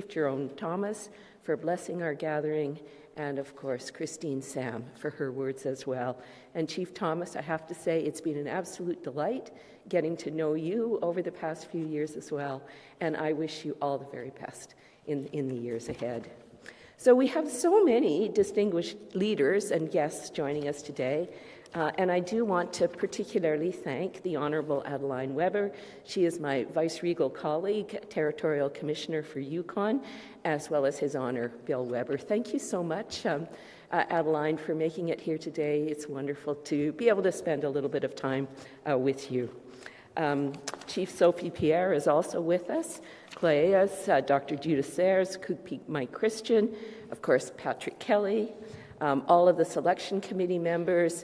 Jerome Thomas for blessing our gathering, and of course Christine Sam for her words as well. And Chief Thomas, I have to say, it's been an absolute delight getting to know you over the past few years as well, and I wish you all the very best in the years ahead. So we have so many distinguished leaders and guests joining us today, and I do want to particularly thank the Honorable Adeline Weber. She is my vice-regal colleague, Territorial Commissioner for Yukon, as well as His Honor, Bill Weber. Thank you so much, Adeline, for making it here today. It's wonderful to be able to spend a little bit of time with you. Chief Sophie Pierre is also with us. Claeas, Dr. Judith Sayers, Cook Mike Christian, of course, Patrick Kelly, all of the selection committee members,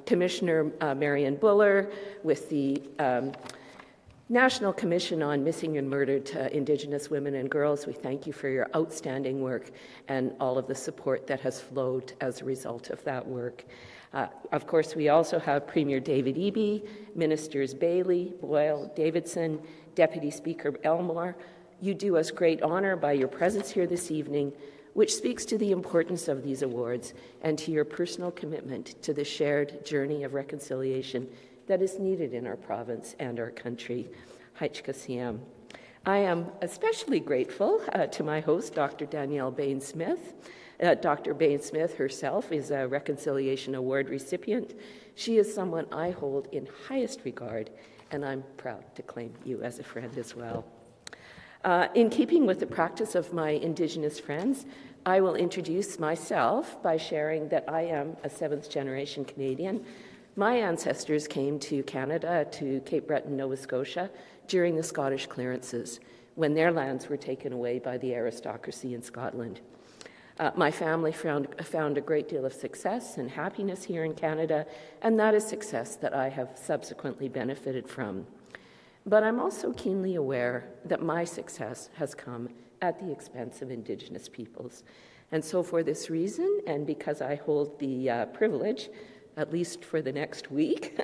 Commissioner Marion Buller with the National Commission on Missing and Murdered Indigenous Women and Girls. We thank you for your outstanding work and all of the support that has flowed as a result of that work. Of course, we also have Premier David Eby, Ministers Bailey, Boyle, Davidson, Deputy Speaker Elmore. You do us great honor by your presence here this evening, which speaks to the importance of these awards and to your personal commitment to the shared journey of reconciliation that is needed in our province and our country. Haitchkasiam. I am especially grateful to my host, Dr. Danielle Bain-Smith, Dr. Bain Smith herself is a Reconciliation Award recipient. She is someone I hold in highest regard, and I'm proud to claim you as a friend as well. In keeping with the practice of my Indigenous friends, I will introduce myself by sharing that I am a seventh-generation Canadian. My ancestors came to Canada, to Cape Breton, Nova Scotia, during the Scottish clearances, when their lands were taken away by the aristocracy in Scotland. My family found a great deal of success and happiness here in Canada, and that is success that I have subsequently benefited from. But I'm also keenly aware that my success has come at the expense of Indigenous peoples. And so for this reason, and because I hold the privilege, at least for the next week,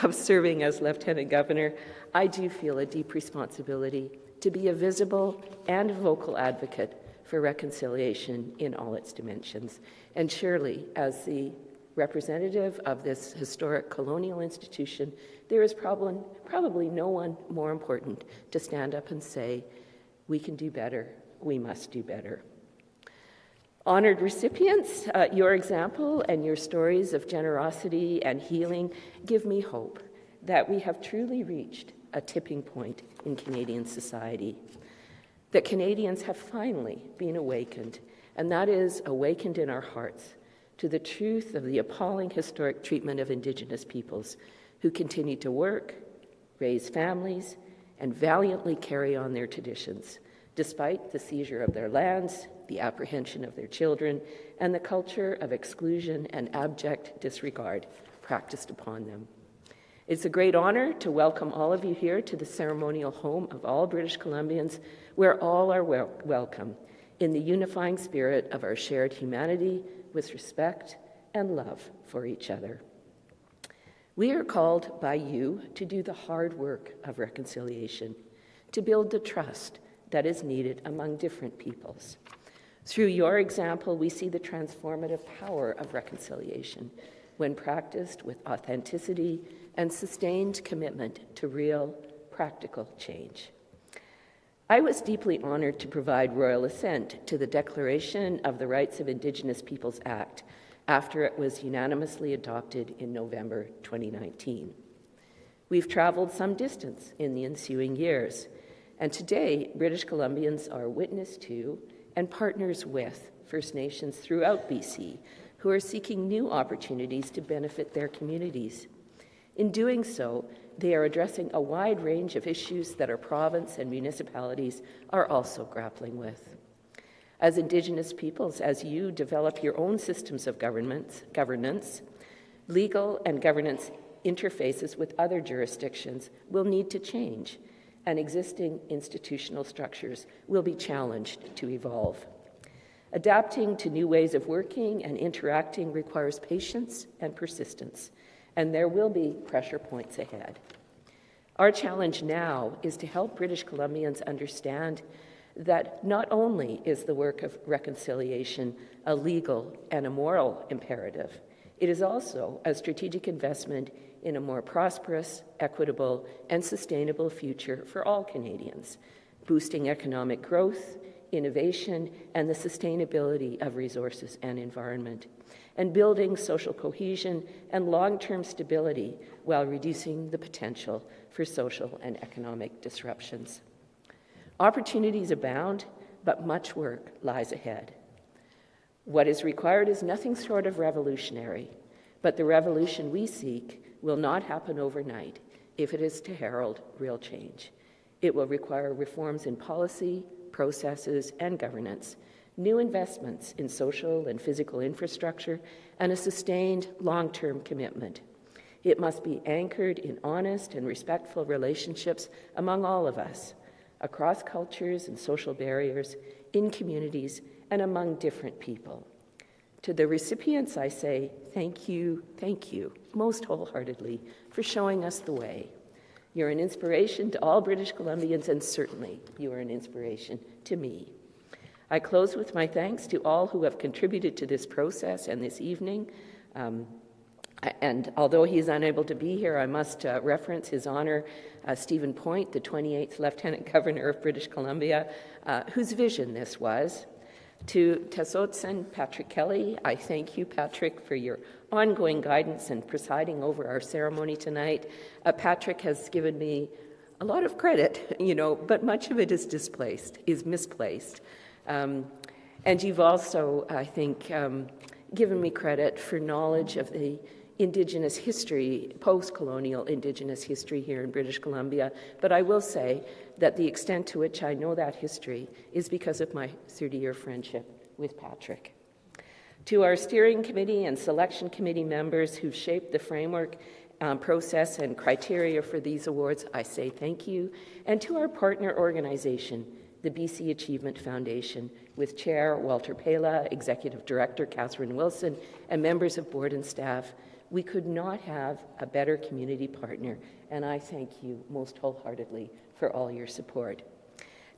of serving as Lieutenant Governor, I do feel a deep responsibility to be a visible and vocal advocate for reconciliation in all its dimensions. And surely, as the representative of this historic colonial institution, there is probably no one more important to stand up and say, we can do better, we must do better. Honored recipients, your example and your stories of generosity and healing give me hope that we have truly reached a tipping point in Canadian society, that Canadians have finally been awakened, and that is awakened in our hearts to the truth of the appalling historic treatment of Indigenous peoples who continue to work, raise families, and valiantly carry on their traditions, despite the seizure of their lands, the apprehension of their children, and the culture of exclusion and abject disregard practiced upon them. It's a great honor to welcome all of you here to the ceremonial home of all British Columbians, where all are welcome in the unifying spirit of our shared humanity with respect and love for each other. We are called by you to do the hard work of reconciliation, to build the trust that is needed among different peoples. Through your example, we see the transformative power of reconciliation when practiced with authenticity and sustained commitment to real, practical change. I was deeply honored to provide royal assent to the Declaration of the Rights of Indigenous Peoples Act after it was unanimously adopted in November 2019. We've traveled some distance in the ensuing years, and today British Columbians are witness to and partners with First Nations throughout BC who are seeking new opportunities to benefit their communities. In doing so, they are addressing a wide range of issues that our province and municipalities are also grappling with. As Indigenous peoples, as you develop your own systems of governance, legal and governance interfaces with other jurisdictions will need to change, and existing institutional structures will be challenged to evolve. Adapting to new ways of working and interacting requires patience and persistence, and there will be pressure points ahead. Our challenge now is to help British Columbians understand that not only is the work of reconciliation a legal and a moral imperative, it is also a strategic investment in a more prosperous, equitable, and sustainable future for all Canadians, boosting economic growth, innovation, and the sustainability of resources and environment, and building social cohesion and long-term stability while reducing the potential for social and economic disruptions. Opportunities abound, but much work lies ahead. What is required is nothing short of revolutionary, but the revolution we seek will not happen overnight if it is to herald real change. It will require reforms in policy, processes, and governance, new investments in social and physical infrastructure, and a sustained long-term commitment. It must be anchored in honest and respectful relationships among all of us, across cultures and social barriers, in communities, and among different people. To the recipients, I say thank you, most wholeheartedly, for showing us the way. You're an inspiration to all British Columbians, and certainly you are an inspiration to me. I close with my thanks to all who have contributed to this process and this evening. And although he is unable to be here, I must reference His Honour Stephen Point, the 28th Lieutenant Governor of British Columbia, whose vision this was. To Tesotsan Patrick Kelly, I thank you, Patrick, for your ongoing guidance and presiding over our ceremony tonight. Patrick has given me a lot of credit, but much of it is misplaced. And you've also, I think, given me credit for knowledge of the Indigenous history, post-colonial Indigenous history here in British Columbia. But I will say that the extent to which I know that history is because of my 30-year friendship with Patrick. To our steering committee and selection committee members who shaped the framework, process, and criteria for these awards, I say thank you. And to our partner organization, the BC Achievement Foundation, with Chair Walter Pela, Executive Director Catherine Wilson, and members of board and staff. We could not have a better community partner, and I thank you most wholeheartedly for all your support.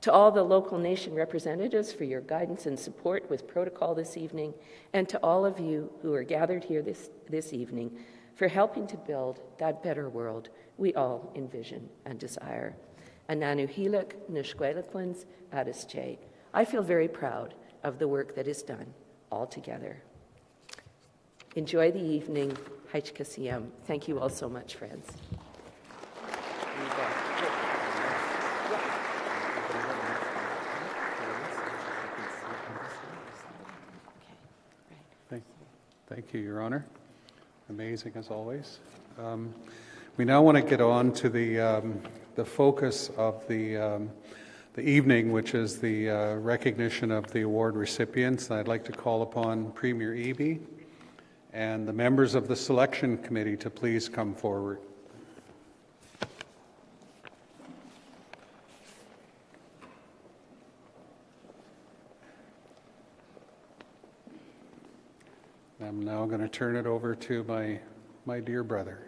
To all the local nation representatives for your guidance and support with protocol this evening, and to all of you who are gathered here this evening for helping to build that better world we all envision and desire. Ananuhilak Nishkwelaklins Adische. I feel very proud of the work that is done all together. Enjoy the evening. Haichkasiyam. Thank you all so much, friends. Thank you, Your Honor. Amazing as always. We now want to get on to the focus of the evening, which is the recognition of the award recipients. I'd like to call upon Premier Eby and the members of the selection committee to please come forward. I'm now going to turn it over to my dear brother.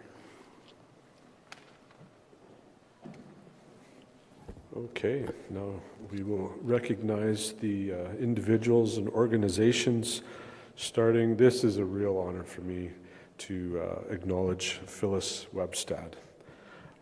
Okay, now we will recognize the individuals and organizations. This is a real honor for me to acknowledge Phyllis Webstad.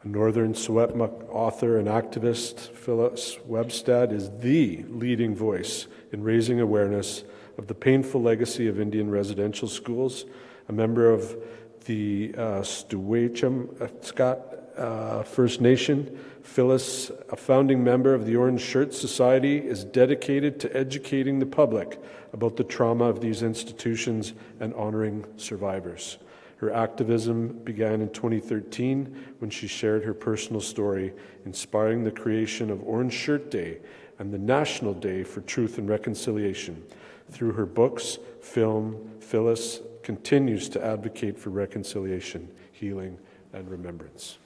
A Northern Secwepemc author and activist, Phyllis Webstad is the leading voice in raising awareness of the painful legacy of Indian residential schools. A member of the Stwachemskat First Nation, Phyllis, a founding member of the Orange Shirt Society, is dedicated to educating the public about the trauma of these institutions and honoring survivors. Her activism began in 2013 when she shared her personal story, inspiring the creation of Orange Shirt Day and the National Day for Truth and Reconciliation. Through her books, film, Phyllis continues to advocate for reconciliation, healing, and remembrance.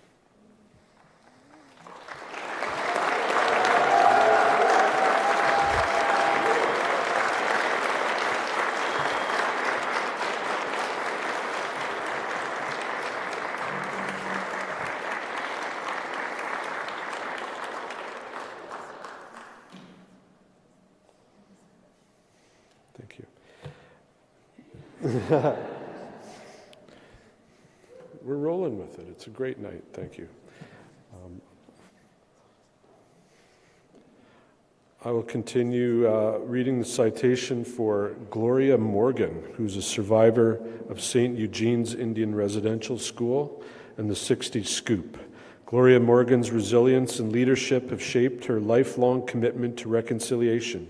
Thank you. We're rolling with it. It's a great night. Thank you. I will continue reading the citation for Gloria Morgan, who's a survivor of St. Eugene's Indian Residential School and the 60 Scoop. Gloria Morgan's resilience and leadership have shaped her lifelong commitment to reconciliation.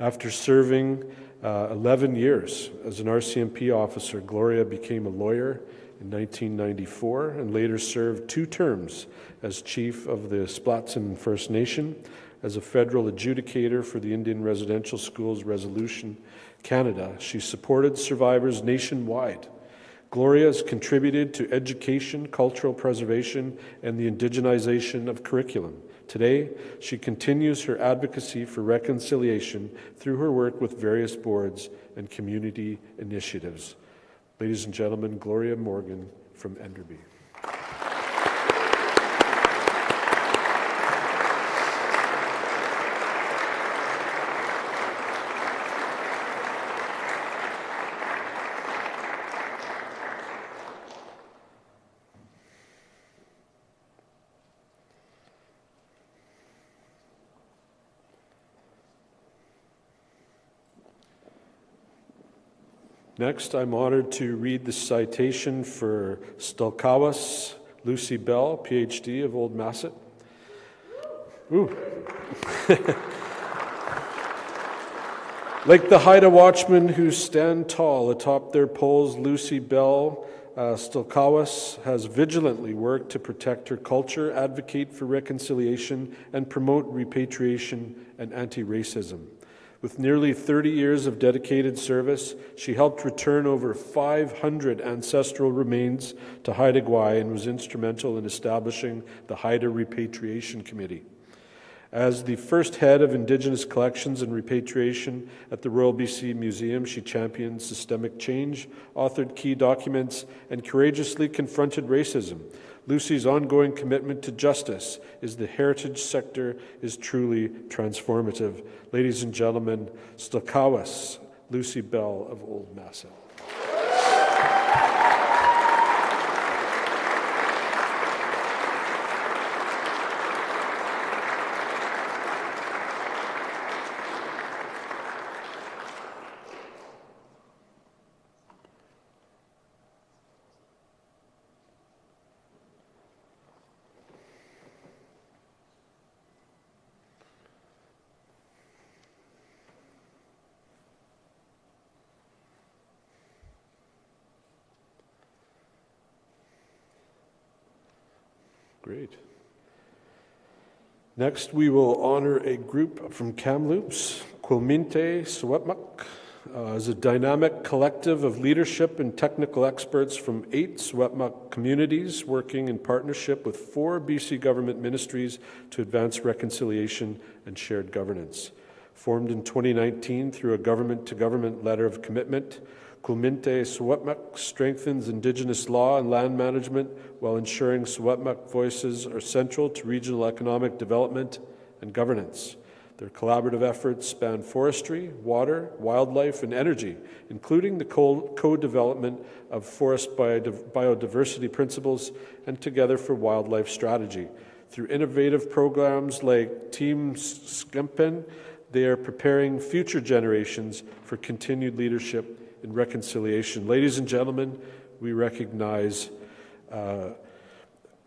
After serving 11 years as an RCMP officer, Gloria became a lawyer in 1994 and later served 2 terms as chief of the Splatsin First Nation, as a federal adjudicator for the Indian Residential Schools Resolution Canada. She supported survivors nationwide. Gloria has contributed to education, cultural preservation, and the indigenization of curriculum. Today, she continues her advocacy for reconciliation through her work with various boards and community initiatives. Ladies and gentlemen, Gloria Morgan from Enderby. Next, I'm honored to read the citation for Stelkawas Lucy Bell, PhD of Old Masset. Ooh. Like the Haida watchmen who stand tall atop their poles, Lucy Bell Stelkawas has vigilantly worked to protect her culture, advocate for reconciliation, and promote repatriation and anti-racism. With nearly 30 years of dedicated service, she helped return over 500 ancestral remains to Haida Gwaii and was instrumental in establishing the Haida Repatriation Committee. As the first head of Indigenous Collections and Repatriation at the Royal BC Museum, she championed systemic change, authored key documents, and courageously confronted racism. Lucy's ongoing commitment to justice is the heritage sector is truly transformative. Ladies and gentlemen, Stelkawas Lucy Bell of Old Masset. Great. Next, we will honor a group from Kamloops, Quilminte Secwepemc, as a dynamic collective of leadership and technical experts from 8 Secwepemc communities working in partnership with 4 BC government ministries to advance reconciliation and shared governance. Formed in 2019 through a government-to-government letter of commitment, Quilminte Secwepemc strengthens Indigenous law and land management while ensuring Secwepemc voices are central to regional economic development and governance. Their collaborative efforts span forestry, water, wildlife, and energy, including the co-development of forest biodiversity principles and Together for Wildlife strategy. Through innovative programs like Team Skempen, they are preparing future generations for continued leadership in reconciliation. Ladies and gentlemen, we recognize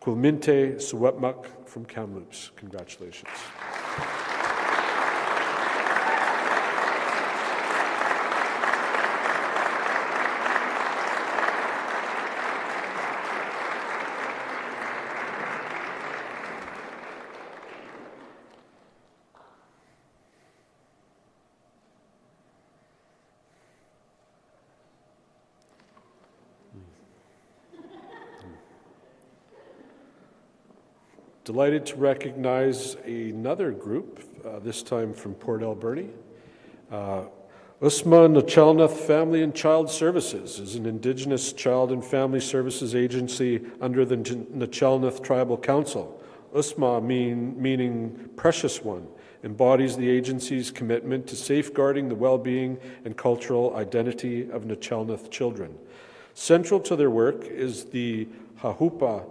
Quilminte Secwepemc from Kamloops. Congratulations. Delighted to recognize another group, this time from Port Alberni. USMA Nachalnath Family and Child Services is an Indigenous child and family services agency under the Nachalnath Tribal Council. USMA, meaning precious one, embodies the agency's commitment to safeguarding the well-being and cultural identity of Nachalnath children. Central to their work is the Hahupa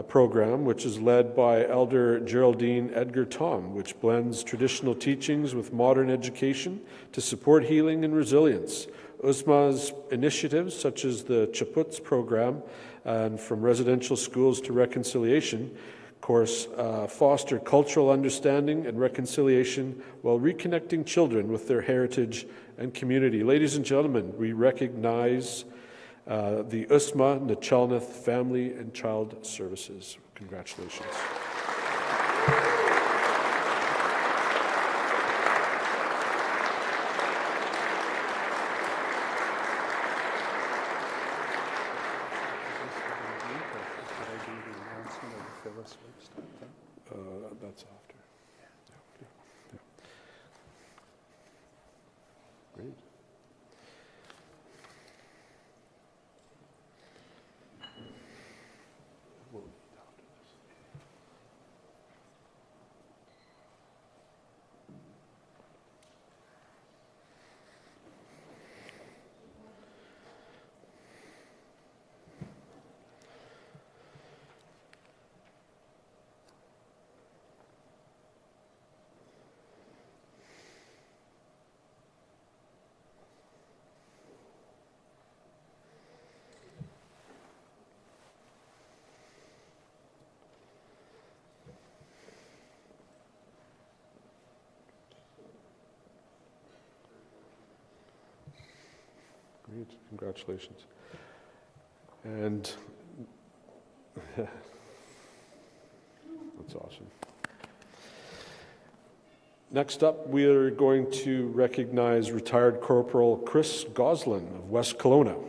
program, which is led by Elder Geraldine Edgar Tom, which blends traditional teachings with modern education to support healing and resilience. USMA's initiatives, such as the Chaputs program and From Residential Schools to Reconciliation course, foster cultural understanding and reconciliation while reconnecting children with their heritage and community. Ladies and gentlemen, we recognize the USMA Nachalnath Family and Child Services. Congratulations. That's after. Yeah. Great. Great, congratulations. And that's awesome. Next up, we are going to recognize retired Corporal Chris Goslin of West Kelowna.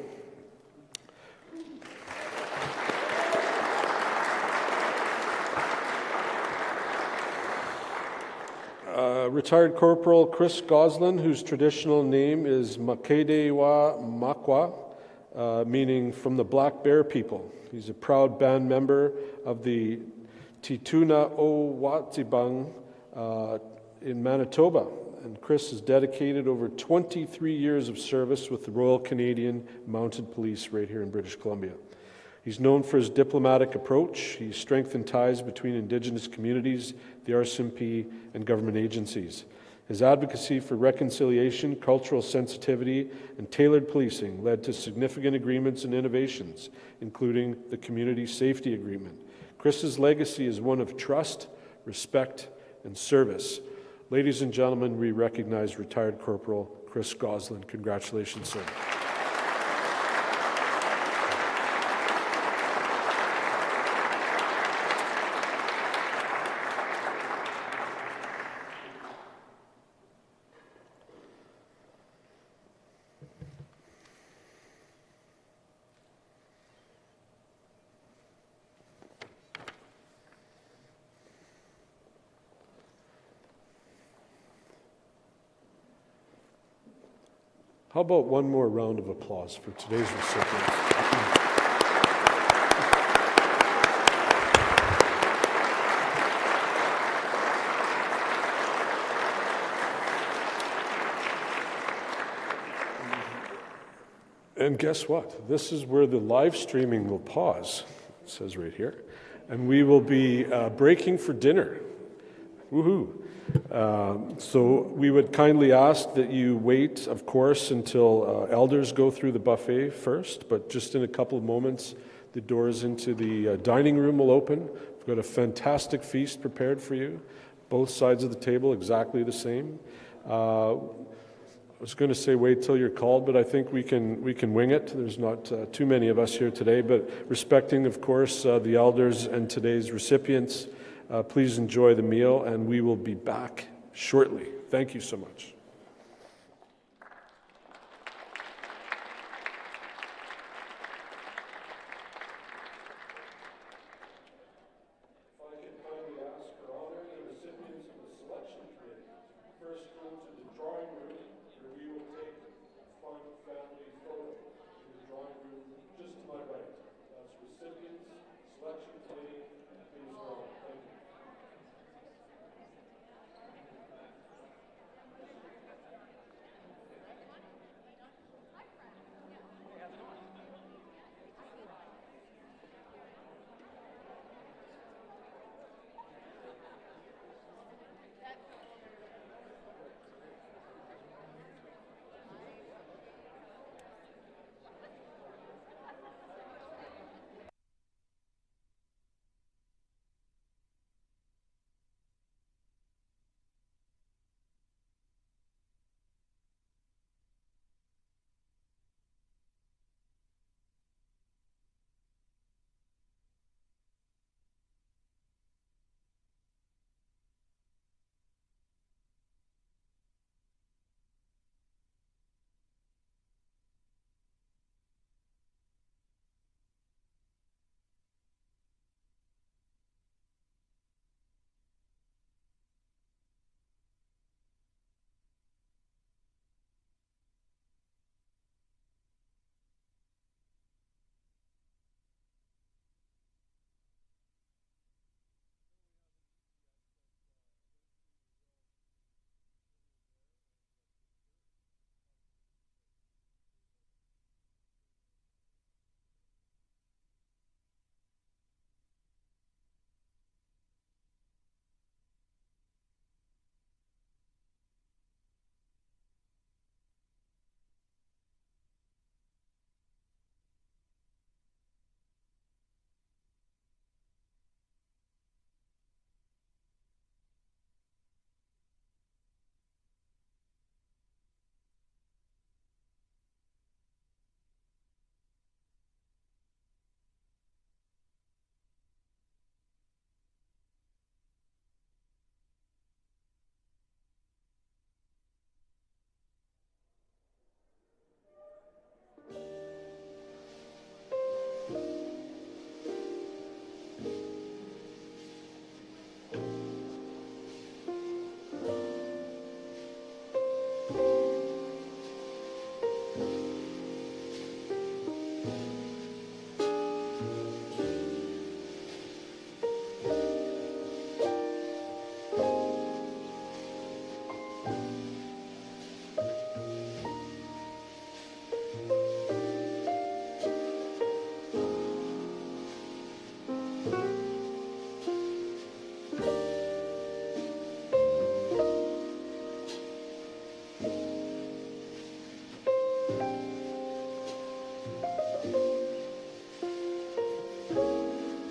Retired Corporal Chris Goslin, whose traditional name is Makedewa Makwa, meaning from the Black Bear people. He's a proud band member of the Tituna o Watibang in Manitoba. And Chris has dedicated over 23 years of service with the Royal Canadian Mounted Police right here in British Columbia. He's known for his diplomatic approach. He's strengthened ties between Indigenous communities, the RCMP, and government agencies. His advocacy for reconciliation, cultural sensitivity, and tailored policing led to significant agreements and innovations, including the Community Safety Agreement. Chris's legacy is one of trust, respect, and service. Ladies and gentlemen, we recognize retired Corporal Chris Goslin. Congratulations, sir. How about one more round of applause for today's recipients? And guess what? This is where the live streaming will pause, it says right here, and we will be breaking for dinner. Woohoo! So we would kindly ask that you wait, of course, until elders go through the buffet first, but just in a couple of moments, the doors into the dining room will open. We've got a fantastic feast prepared for you, both sides of the table exactly the same. I was going to say wait till you're called, but I think we can wing it. There's not too many of us here today, but respecting, of course, the elders and today's recipients, please enjoy the meal, and we will be back shortly. Thank you so much.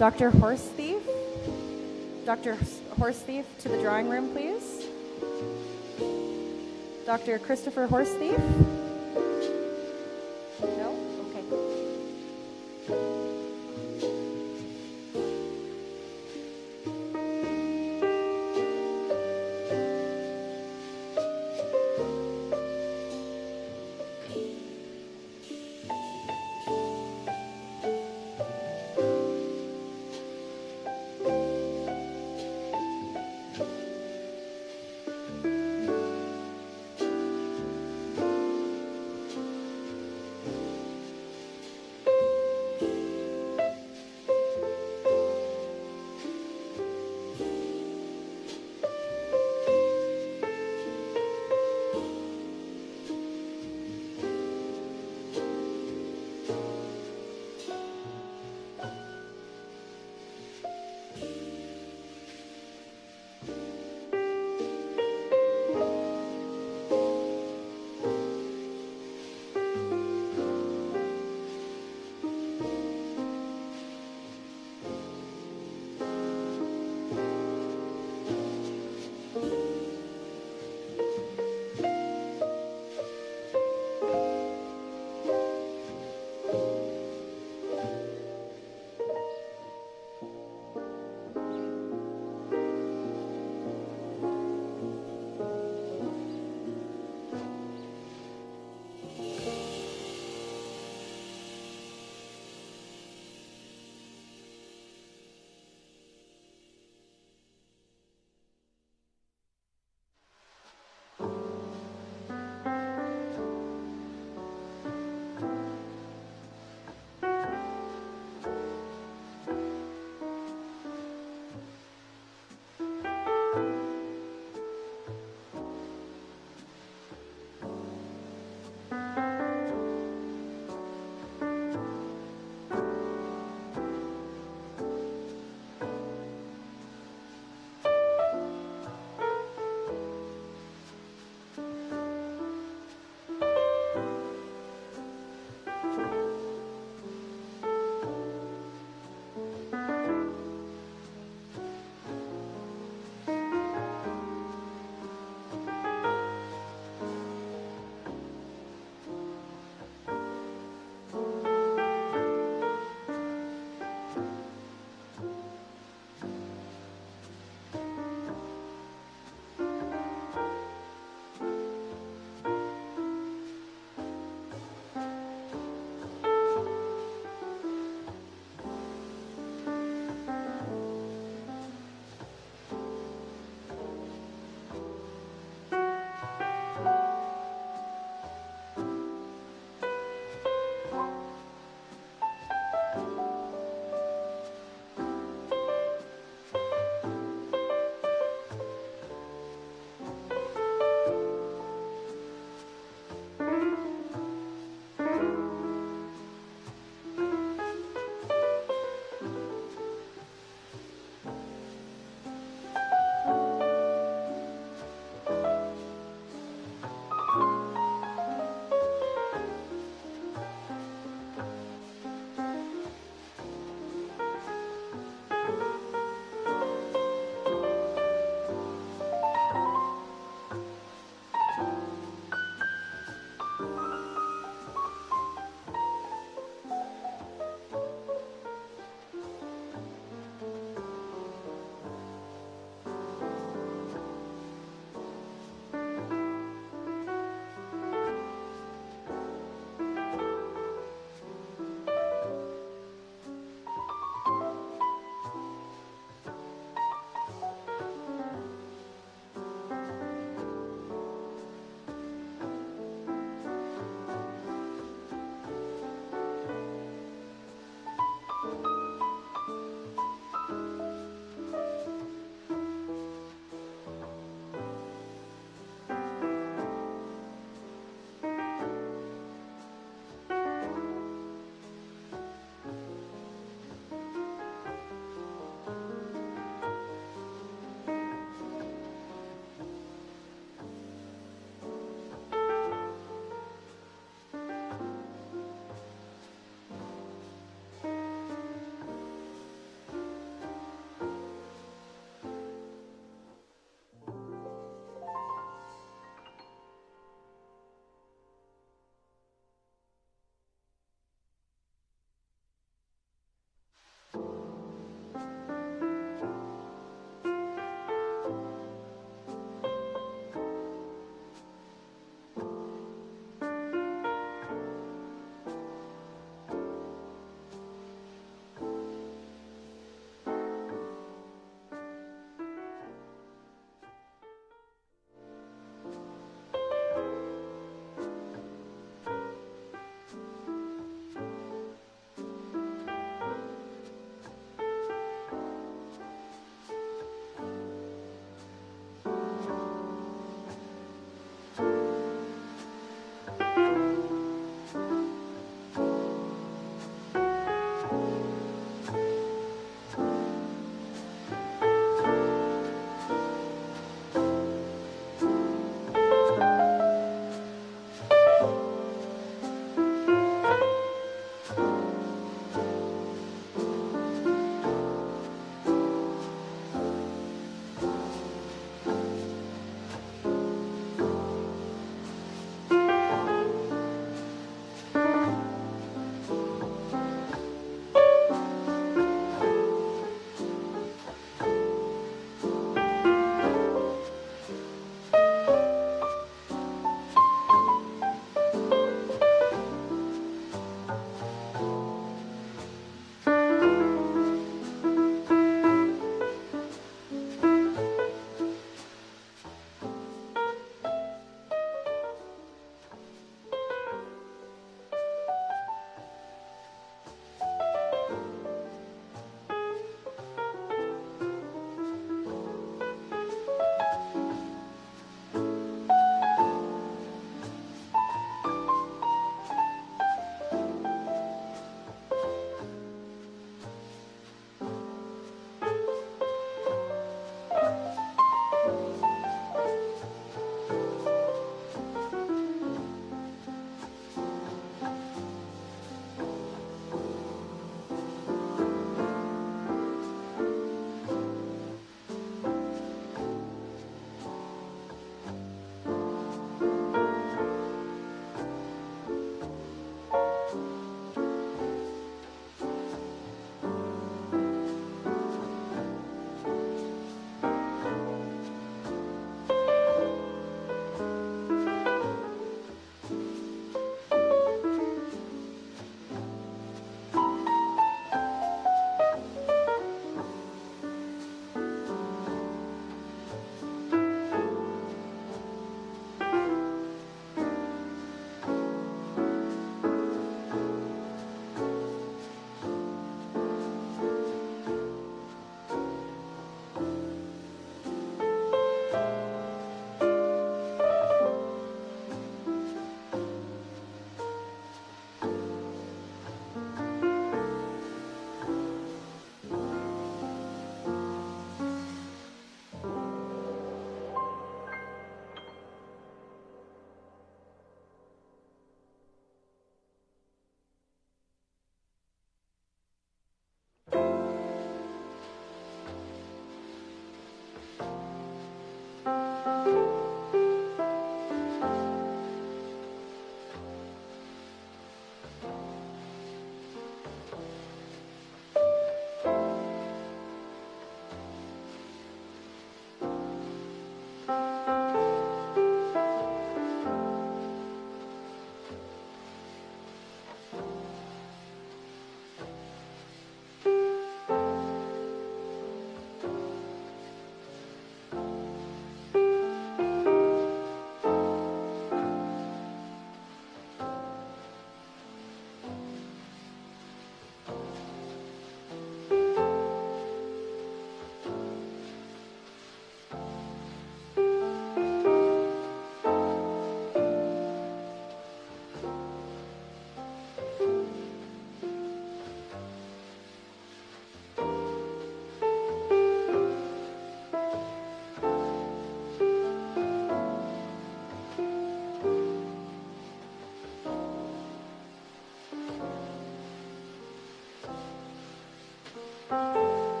Dr. Horse Thief. Dr. Horse Thief to the drawing room, please. Dr. Christopher Horse Thief. No? Okay.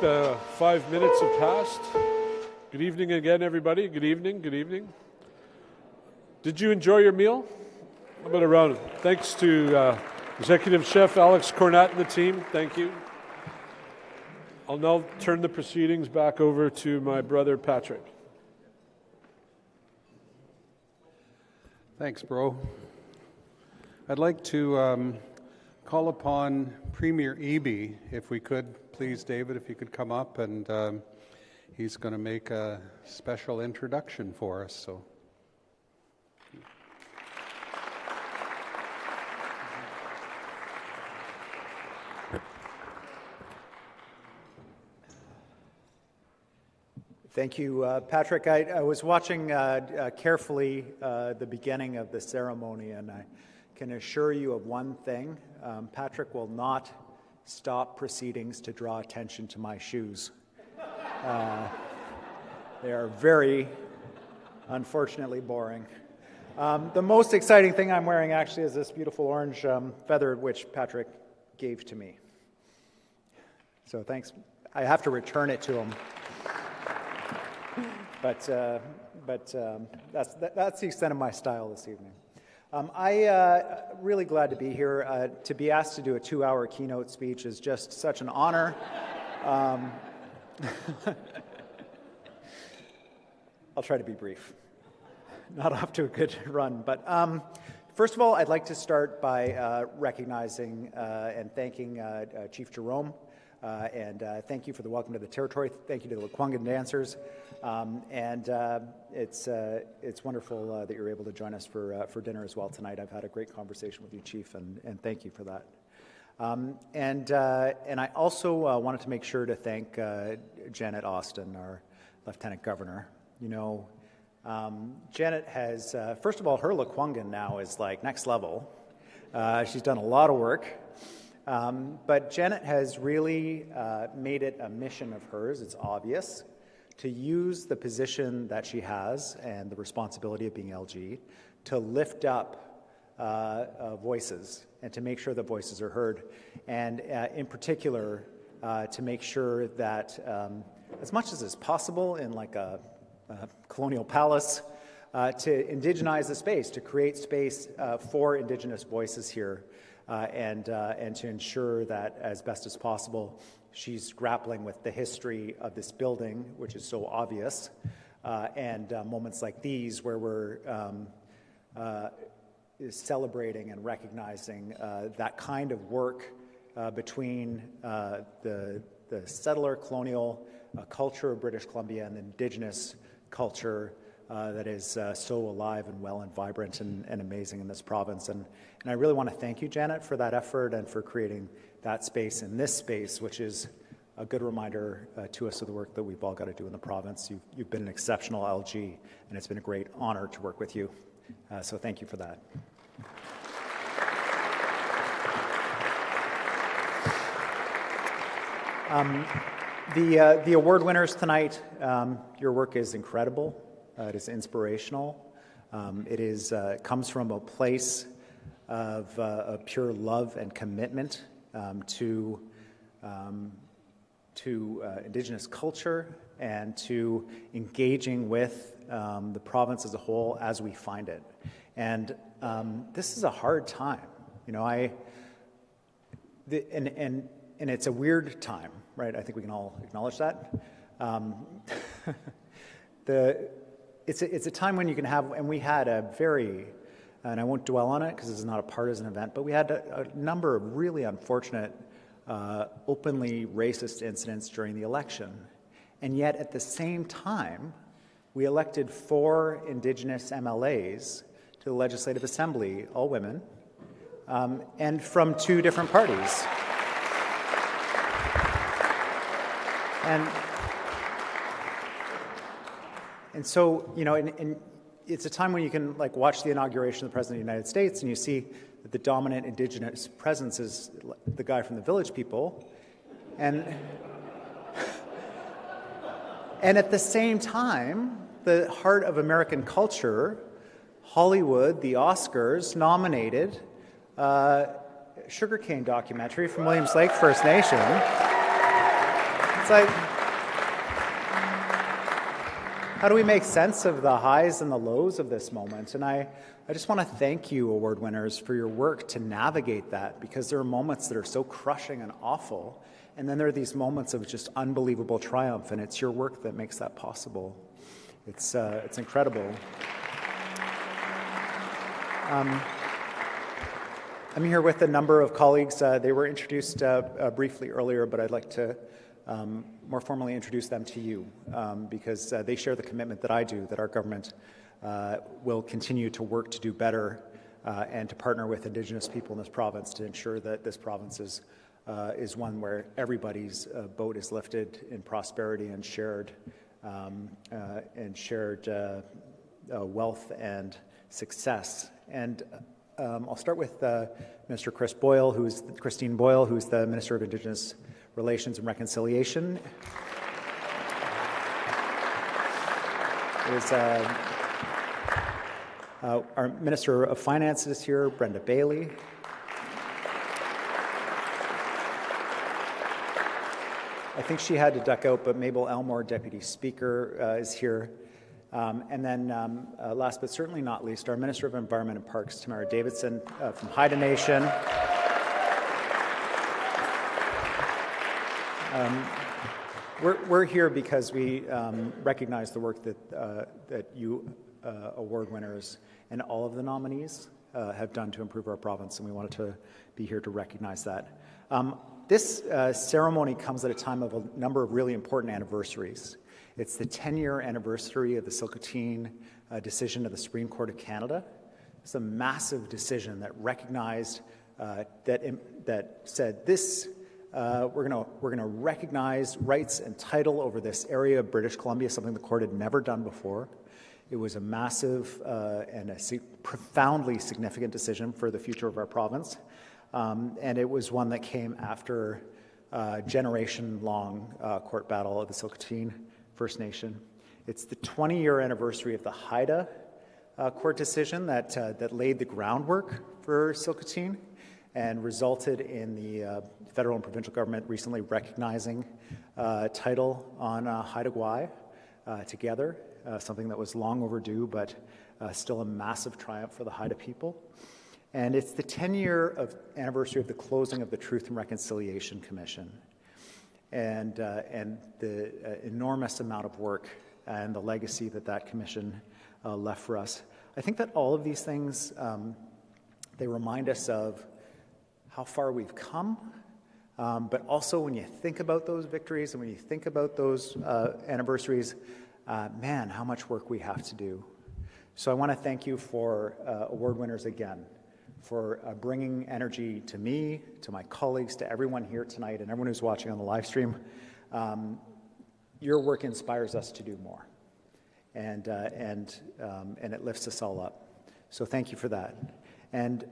the 5 minutes have passed. Good evening again, everybody. Good evening. Good evening. Did you enjoy your meal? How about a round? Thanks to Executive Chef Alex Cornett and the team. Thank you. I'll now turn the proceedings back over to my brother Patrick. Thanks, bro. I'd like to call upon Premier Eby, if we could, please, David, if you could come up, and he's going to make a special introduction for us. So. Thank you, Patrick. I was watching carefully the beginning of the ceremony, and I can assure you of one thing. Patrick will not stop proceedings to draw attention to my shoes. They are very, unfortunately, boring. The most exciting thing I'm wearing actually is this beautiful orange feather, which Patrick gave to me. So thanks. I have to return it to him. But that's the extent of my style this evening. Really glad to be here. To be asked to do a 2-hour keynote speech is just such an honor. I'll try to be brief. Not off to a good run, but first of all, I'd like to start by recognizing and thanking Chief Jerome. And thank you for the welcome to the territory. Thank you to the Lekwungen dancers. It's wonderful that you're able to join us for dinner as well tonight. I've had a great conversation with you, Chief, and thank you for that. And I also wanted to make sure to thank Janet Austin, our Lieutenant Governor. You know, Janet has, first of all, her Lekwungen now is like next level. She's done a lot of work. But Janet has really made it a mission of hers, it's obvious, to use the position that she has and the responsibility of being LG to lift up voices and to make sure that voices are heard. And in particular, to make sure that as much as is possible in like a colonial palace, to indigenize the space, to create space for Indigenous voices here. And to ensure that, as best as possible, she's grappling with the history of this building, which is so obvious, and moments like these where we're celebrating and recognizing that kind of work between the settler colonial culture of British Columbia and the Indigenous culture that is so alive and well and vibrant and amazing in this province. And I really want to thank you, Janet, for that effort and for creating that space in this space, which is a good reminder to us of the work that we've all got to do in the province. You've been an exceptional LG, and it's been a great honor to work with you. So thank you for that. The award winners tonight, your work is incredible. It is inspirational. It comes from a place of pure love and commitment to Indigenous culture and to engaging with the province as a whole as we find it. And this is a hard time, you know. And it's a weird time, right? I think we can all acknowledge that. It's a time when you can have, and we had a very, and I won't dwell on it because this is not a partisan event, but we had a number of really unfortunate, openly racist incidents during the election. And yet at the same time, we elected 4 Indigenous MLAs to the Legislative Assembly, all women, and from 2 different parties. And so, you know, and it's a time when you can like watch the inauguration of the President of the United States and you see that the dominant Indigenous presence is the guy from the Village People. And at the same time, the heart of American culture, Hollywood, the Oscars, nominated a sugarcane documentary from Williams Lake First Nation It's like, how do we make sense of the highs and the lows of this moment? And I just want to thank you, award winners, for your work to navigate that, because there are moments that are so crushing and awful, and then there are these moments of just unbelievable triumph, and it's your work that makes that possible. It's incredible. I'm here with a number of colleagues. They were introduced briefly earlier, but I'd like to more formally introduce them to you, because they share the commitment that I do, that our government will continue to work to do better and to partner with Indigenous people in this province to ensure that this province is one where everybody's boat is lifted in prosperity and shared wealth and success. And I'll start with Minister Christine Boyle, who's the Minister of Indigenous Relations and Reconciliation. Our Minister of Finance is here, Brenda Bailey. I think she had to duck out, but Mabel Elmore, Deputy Speaker, is here. And then last but certainly not least, our Minister of Environment and Parks, Tamara Davidson from Haida Nation. We're here because we recognize the work that you award winners and all of the nominees have done to improve our province, and we wanted to be here to recognize that. This ceremony comes at a time of a number of really important anniversaries. It's the 10-year anniversary of the Silcoteen decision of the Supreme Court of Canada. It's a massive decision that recognized, that said this, we're going to recognize rights and title over this area of British Columbia, something the court had never done before. It was a massive and a profoundly significant decision for the future of our province. And it was one that came after a generation-long court battle of the Silcoteen First Nation. It's the 20-year anniversary of the Haida court decision that laid the groundwork for Silcoteen and resulted in the federal and provincial government recently recognizing title on Haida Gwaii together, something that was long overdue, but still a massive triumph for the Haida people. And it's the 10-year anniversary of the closing of the Truth and Reconciliation Commission, and the enormous amount of work and the legacy that commission left for us. I think that all of these things, they remind us of how far we've come, but also when you think about those victories and when you think about those anniversaries, man, how much work we have to do. So I want to thank you for award winners again, for bringing energy to me, to my colleagues, to everyone here tonight, and everyone who's watching on the live stream. Your work inspires us to do more, and it lifts us all up. So thank you for that. And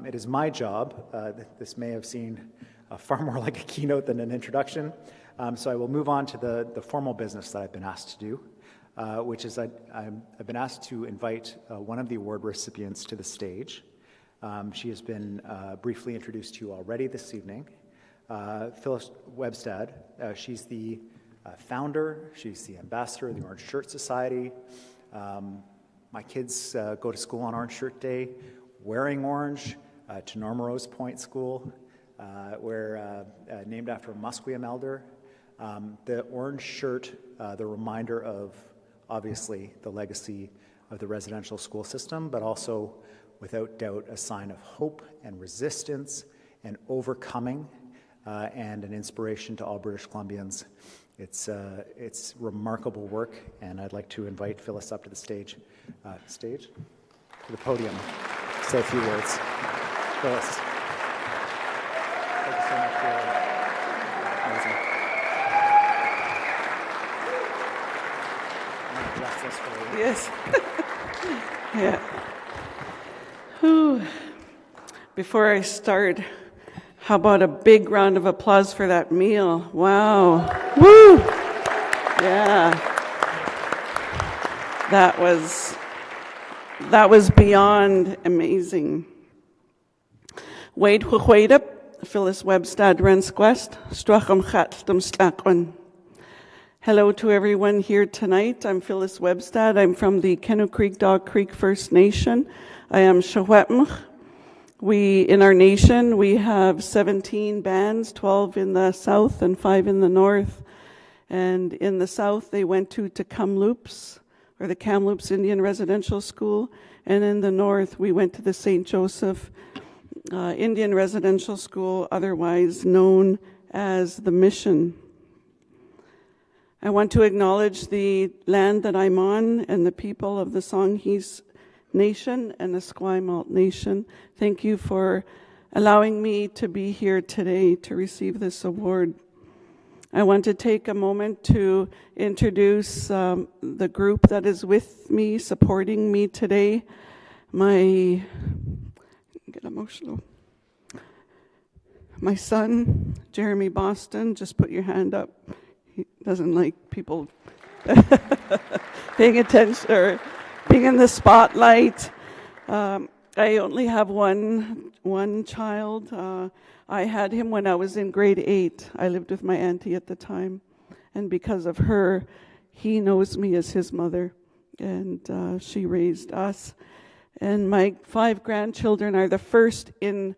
it is my job, this may have seemed far more like a keynote than an introduction, so I will move on to the formal business that I've been asked to do, which is I've been asked to invite one of the award recipients to the stage. She has been briefly introduced to you already this evening. Phyllis Webstad, she's the founder, she's the ambassador of the Orange Shirt Society. My kids go to school on Orange Shirt Day, wearing orange, to Norma Rose Point School, where named after a Musqueam elder. The orange shirt, the reminder of, obviously, the legacy of the residential school system, but also, without doubt, a sign of hope and resistance and overcoming, and an inspiration to all British Columbians. It's remarkable work, and I'd like to invite Phyllis up to the stage, to the podium, to say a few words. Phyllis, thank you so much for amazing. I'm going to address this for you. Yes. Yeah. Whew. Before I start, how about a big round of applause for that meal? Wow. Woo! Yeah. That was beyond amazing. Wade Huhuedip, Phyllis Webstad Rensquest, Stracham Chat Stakon. Hello to everyone here tonight. I'm Phyllis Webstad. I'm from the Kennew Creek Dog Creek First Nation. I am Shawetmch. In our nation, we have 17 bands, 12 in the south and 5 in the north. And in the south, they went to Kamloops, or the Kamloops Indian Residential School. And in the north, we went to the St. Joseph Indian Residential School, otherwise known as the Mission. I want to acknowledge the land that I'm on and the people of the Songhees Nation and the Esquimalt Nation. Thank you for allowing me to be here today to receive this award. I want to take a moment to introduce the group that is with me, supporting me today. I get emotional. My son, Jeremy Boston, just put your hand up. He doesn't like people paying attention or being in the spotlight. I only have one child. I had him when I was in grade 8. I lived with my auntie at the time. And because of her, he knows me as his mother. And she raised us. And my 5 grandchildren are the first in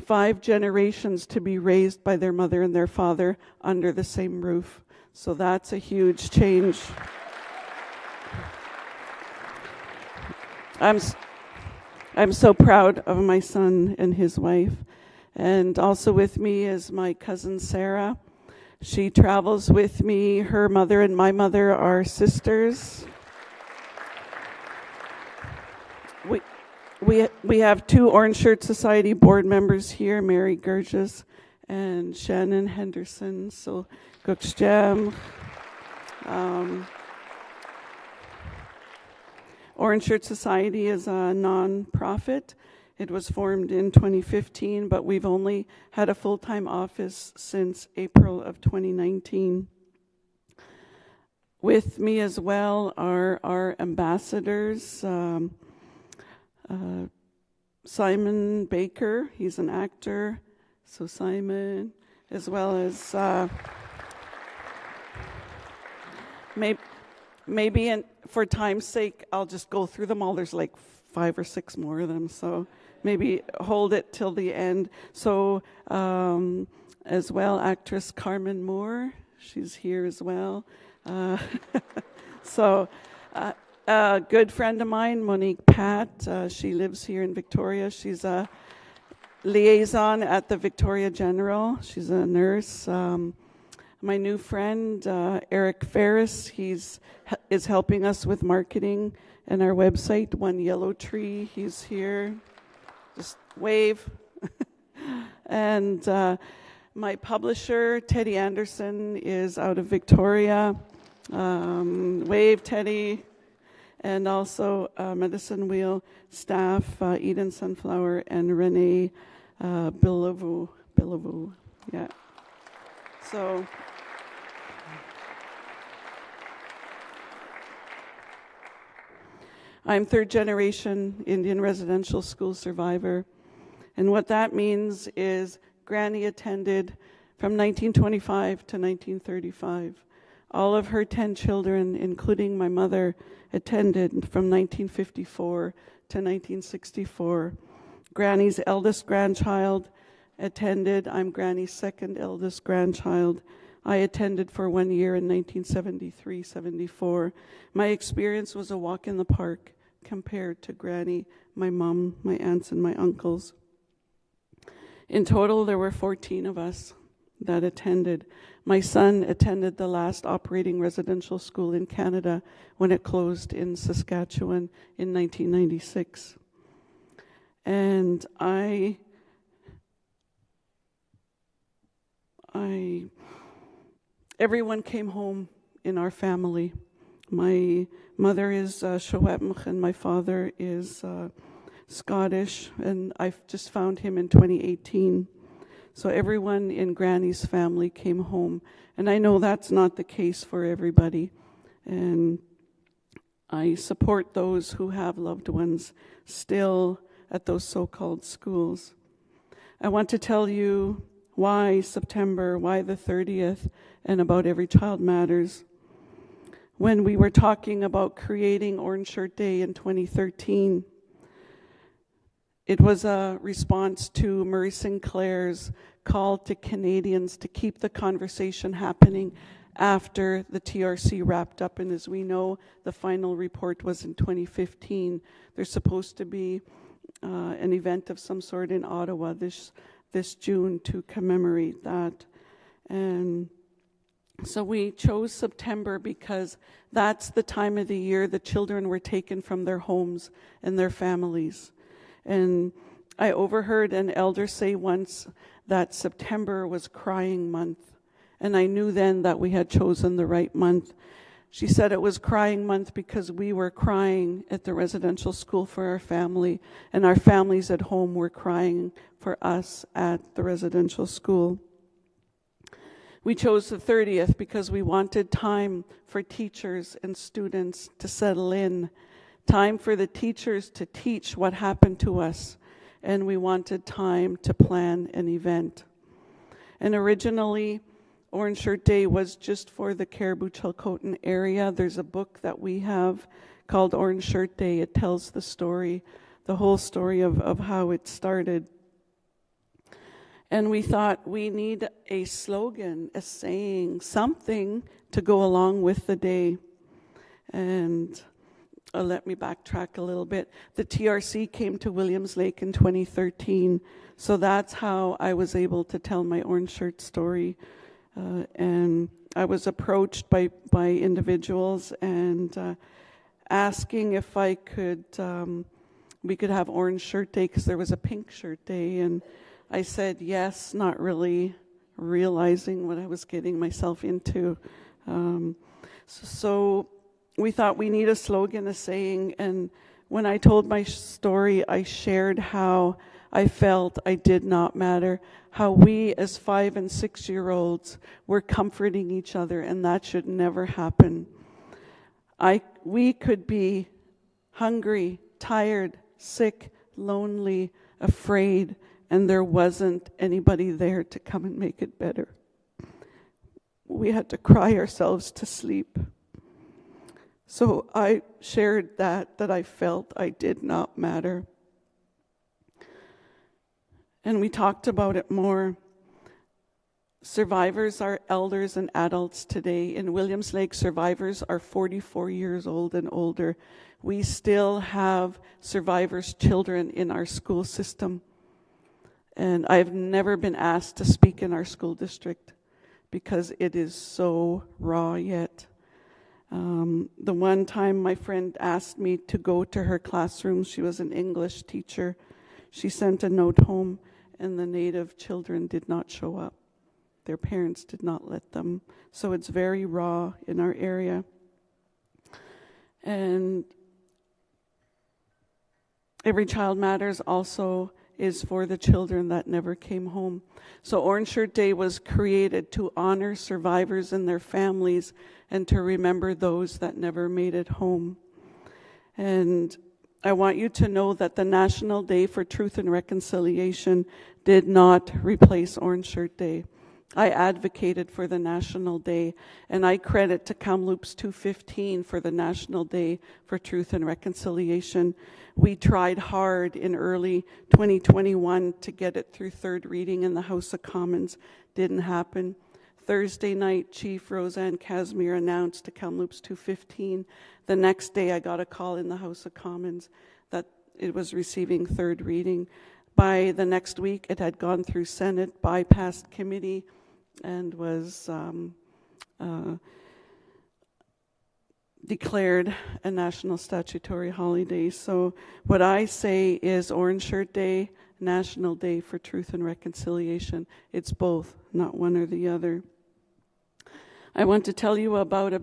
5 generations to be raised by their mother and their father under the same roof. So that's a huge change. I'm so proud of my son and his wife. And also with me is my cousin Sarah. She travels with me. Her mother and my mother are sisters. We have 2 Orange Shirt Society board members here, Mary Gurgis and Shannon Henderson. So, Gukshjam. Orange Shirt Society is a non-profit. It was formed in 2015, but we've only had a full-time office since April of 2019. With me as well are our ambassadors, Simon Baker, he's an actor, so Simon, as well as maybe for time's sake, I'll just go through them all. There's like 5 or 6 more of them, so maybe hold it till the end. So as well, actress Carmen Moore, she's here as well. A good friend of mine, Monique Pat, she lives here in Victoria. She's a liaison at the Victoria General. She's a nurse. My new friend, Eric Ferris, is helping us with marketing and our website, One Yellow Tree. He's here. Just wave. And my publisher, Teddy Anderson, is out of Victoria. Wave, Teddy. And also Medicine Wheel staff, Eden Sunflower and Renee Billevue. Yeah. So I'm 3rd generation Indian residential school survivor. And what that means is Granny attended from 1925 to 1935. All of her 10 children, including my mother, attended from 1954 to 1964. Granny's eldest grandchild attended. I'm Granny's 2nd eldest grandchild. I attended for 1 year in 1973-74. My experience was a walk in the park compared to Granny, my mom, my aunts, and my uncles. In total, there were 14 of us that attended. My son attended the last operating residential school in Canada when it closed in Saskatchewan in 1996. And everyone came home in our family. My mother is Shawetmch and my father is Scottish, and I just found him in 2018. So everyone in Granny's family came home. And I know that's not the case for everybody. And I support those who have loved ones still at those so-called schools. I want to tell you Why September? Why the 30th? And about Every Child Matters. When we were talking about creating Orange Shirt Day in 2013, it was a response to Murray Sinclair's call to Canadians to keep the conversation happening after the TRC wrapped up. And as we know, the final report was in 2015. There's supposed to be an event of some sort in Ottawa this June to commemorate that. And so we chose September because that's the time of the year the children were taken from their homes and their families. And I overheard an elder say once that September was crying month. And I knew then that we had chosen the right month. She said it was crying month because we were crying at the residential school for our family, and our families at home were crying for us at the residential school. We chose the 30th because we wanted time for teachers and students to settle in, time for the teachers to teach what happened to us, and we wanted time to plan an event. And originally, Orange Shirt Day was just for the Caribou-Chilcotin area. There's a book that we have called Orange Shirt Day. It tells the story, the whole story of how it started. And we thought we need a slogan, a saying, something to go along with the day. And let me backtrack a little bit. The TRC came to Williams Lake in 2013. So that's how I was able to tell my orange shirt story. And I was approached by individuals and asking if I could, we could have Orange Shirt Day because there was a Pink Shirt Day. And I said yes, not really realizing what I was getting myself into. So we thought we need a slogan, a saying. And when I told my story, I shared how I felt I did not matter, how we as 5- and 6-year-olds were comforting each other, and that should never happen. We could be hungry, tired, sick, lonely, afraid, and there wasn't anybody there to come and make it better. We had to cry ourselves to sleep. So I shared that I felt I did not matter. And we talked about it more. Survivors are elders and adults today. In Williams Lake, survivors are 44 years old and older. We still have survivors' children in our school system. And I've never been asked to speak in our school district because it is so raw yet. The one time my friend asked me to go to her classroom, she was an English teacher. She sent a note home, and the Native children did not show up. Their parents did not let them. So it's very raw in our area. And Every Child Matters also is for the children that never came home. So Orange Shirt Day was created to honor survivors and their families and to remember those that never made it home. And I want you to know that the National Day for Truth and Reconciliation did not replace Orange Shirt Day. I advocated for the National Day, and I credit to Kamloops 215 for the National Day for Truth and Reconciliation. We tried hard in early 2021 to get it through third reading in the House of Commons. Didn't happen. Thursday night, Chief Roseanne Casimir announced to Kamloops 215. The next day, I got a call in the House of Commons that it was receiving third reading. By the next week, it had gone through Senate, bypassed committee, and was declared a national statutory holiday. So what I say is Orange Shirt Day, National Day for Truth and Reconciliation. It's both, not one or the other. I want to tell you about it's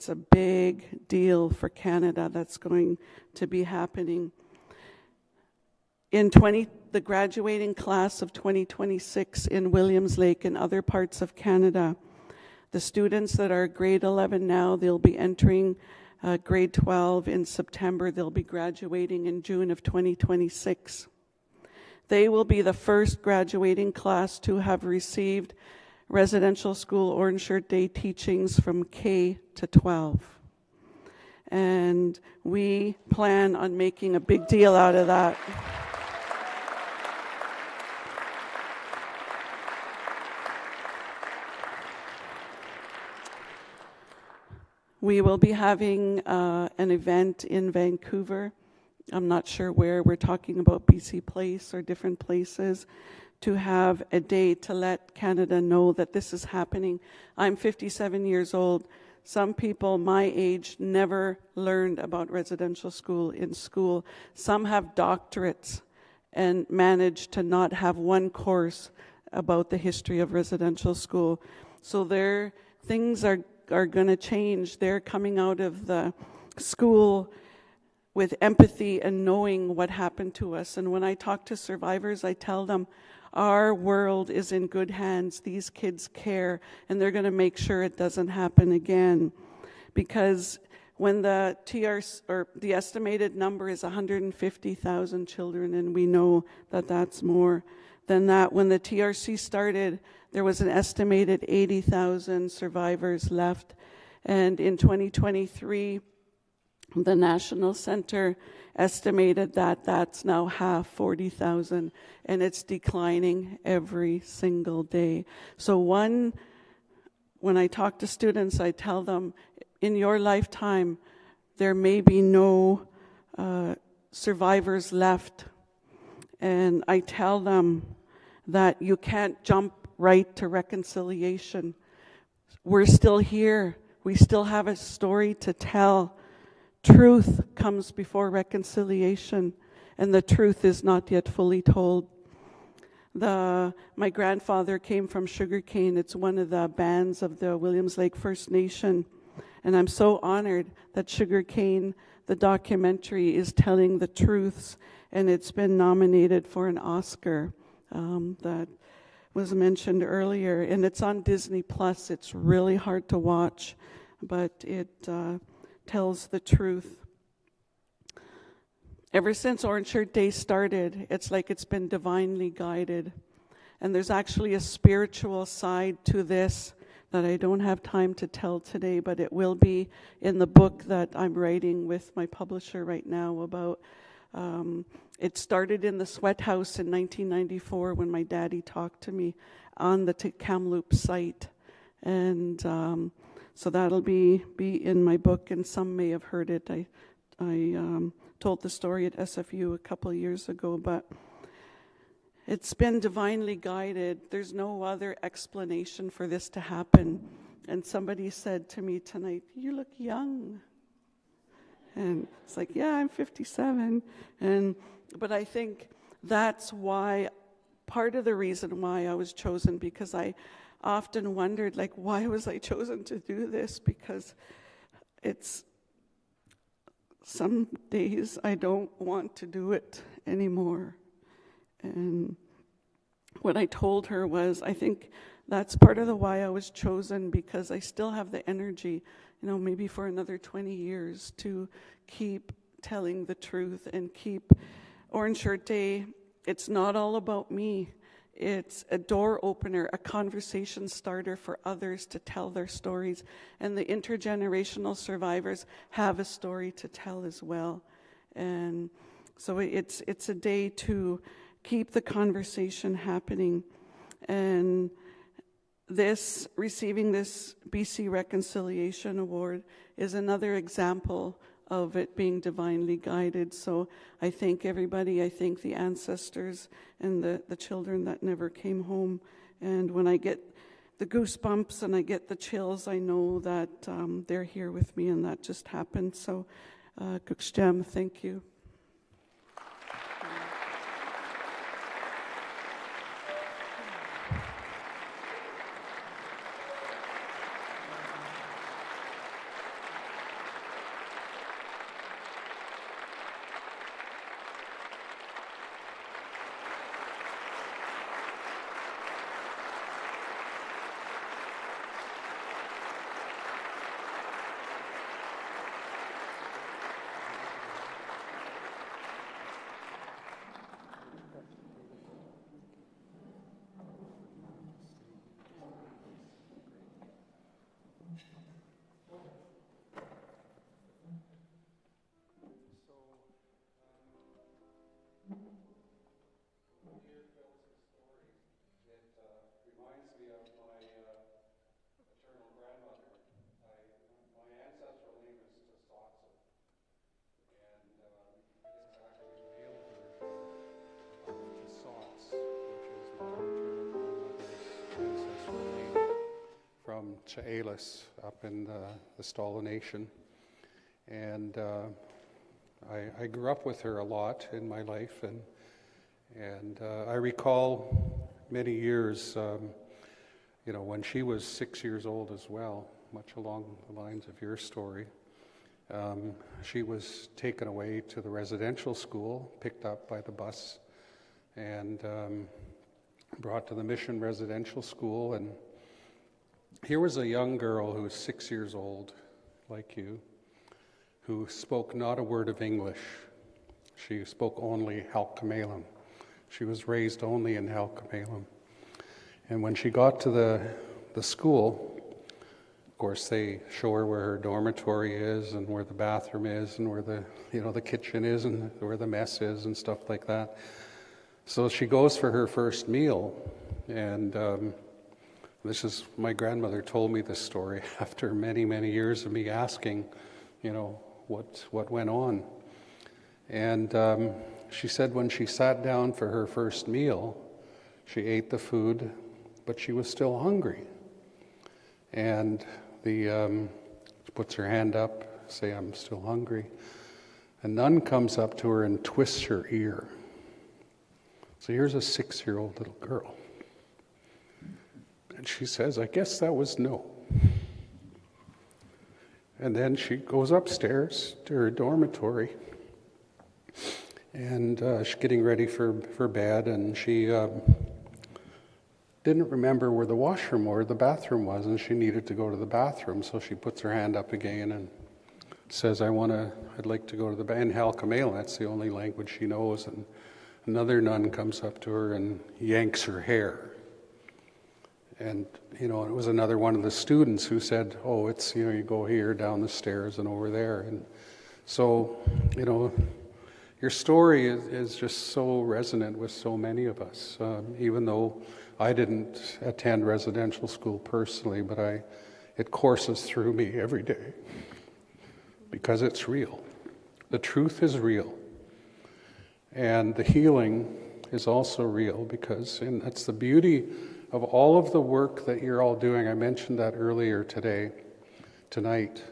a big deal for Canada that's going to be happening. In the graduating class of 2026 in Williams Lake and other parts of Canada, the students that are grade 11 now, they'll be entering grade 12 in September. They'll be graduating in June of 2026. They will be the first graduating class to have received residential school Orange Shirt Day teachings from K to 12. And we plan on making a big deal out of that. We will be having an event in Vancouver. I'm not sure where. We're talking about BC Place or different places, to have a day to let Canada know that this is happening. I'm 57 years old. Some people my age never learned about residential school in school. Some have doctorates and managed to not have one course about the history of residential school. So things are going to change. They're coming out of the school with empathy and knowing what happened to us. And when I talk to survivors, I tell them, our world is in good hands. These kids care, and they're going to make sure it doesn't happen again. Because when the TRC, or the estimated number is 150,000 children, and we know that that's more than that. When the TRC started, there was an estimated 80,000 survivors left. And in 2023, the National Center estimated that that's now half, 40,000, and it's declining every single day. So when I talk to students, I tell them, in your lifetime, there may be no survivors left. And I tell them that you can't jump right to reconciliation. We're still here. We still have a story to tell. Truth comes before reconciliation, and the truth is not yet fully told. My grandfather came from Sugarcane. It's one of the bands of the Williams Lake First Nation, and I'm so honored that Sugarcane, the documentary, is telling the truths, and it's been nominated for an Oscar that was mentioned earlier, and it's on Disney Plus. It's really hard to watch, but it tells the truth. Ever since Orange Shirt Day started, it's like it's been divinely guided. And there's actually a spiritual side to this that I don't have time to tell today, but it will be in the book that I'm writing with my publisher right now about. It started in the Sweat House in 1994 when my daddy talked to me on the Kamloops site. And so that'll be in my book, and some may have heard it. I told the story at SFU a couple of years ago, but it's been divinely guided. There's no other explanation for this to happen. And somebody said to me tonight, "You look young." And it's like, yeah, I'm 57. But I think that's why, part of the reason why I was chosen, because I often wondered, like, why was I chosen to do this? Because it's, some days I don't want to do it anymore. And what I told her was, I think that's part of the why I was chosen, because I still have the energy, maybe for another 20 years to keep telling the truth and keep Orange Shirt Day. It's not all about me. It's a door opener, a conversation starter for others to tell their stories. And the intergenerational survivors have a story to tell as well. And so it's a day to keep the conversation happening. And receiving this BC Reconciliation Award is another example of it being divinely guided. So I thank everybody. I thank the ancestors and the children that never came home. And when I get the goosebumps and I get the chills, I know that they're here with me, and that just happened. So, Kukstem, thank you. from Chehalis up in the Stala Nation. And I grew up with her a lot in my life, and I recall many years, when she was 6 years old as well, much along the lines of your story. She was taken away to the residential school, picked up by the bus, and brought to the Mission Residential School. And here was a young girl who was 6 years old, like you, who spoke not a word of English. She spoke only Halkomelem. She was raised only in Halkomelem. And when she got to the school, of course, they show her where her dormitory is and where the bathroom is and where the kitchen is and where the mess is and stuff like that. So she goes for her first meal, and my grandmother told me this story after many, many years of me asking, what went on. And she said when she sat down for her first meal, she ate the food, but she was still hungry. And she puts her hand up, say, "I'm still hungry." A nun comes up to her and twists her ear. So here's a 6-year-old little girl. And she says, "I guess that was no." And then she goes upstairs to her dormitory, and she's getting ready for bed, and she didn't remember where the washroom or the bathroom was, and she needed to go to the bathroom. So she puts her hand up again and says, I'd like to go to the bathroom. In Halkomelem, that's the only language she knows. And another nun comes up to her and yanks her hair. And, it was another one of the students who said, "Oh, it's, you go here, down the stairs, and over there." And so, your story is just so resonant with so many of us, even though I didn't attend residential school personally, but it courses through me every day because it's real. The truth is real. And the healing is also real and that's the beauty of all of the work that you're all doing. I mentioned that earlier tonight.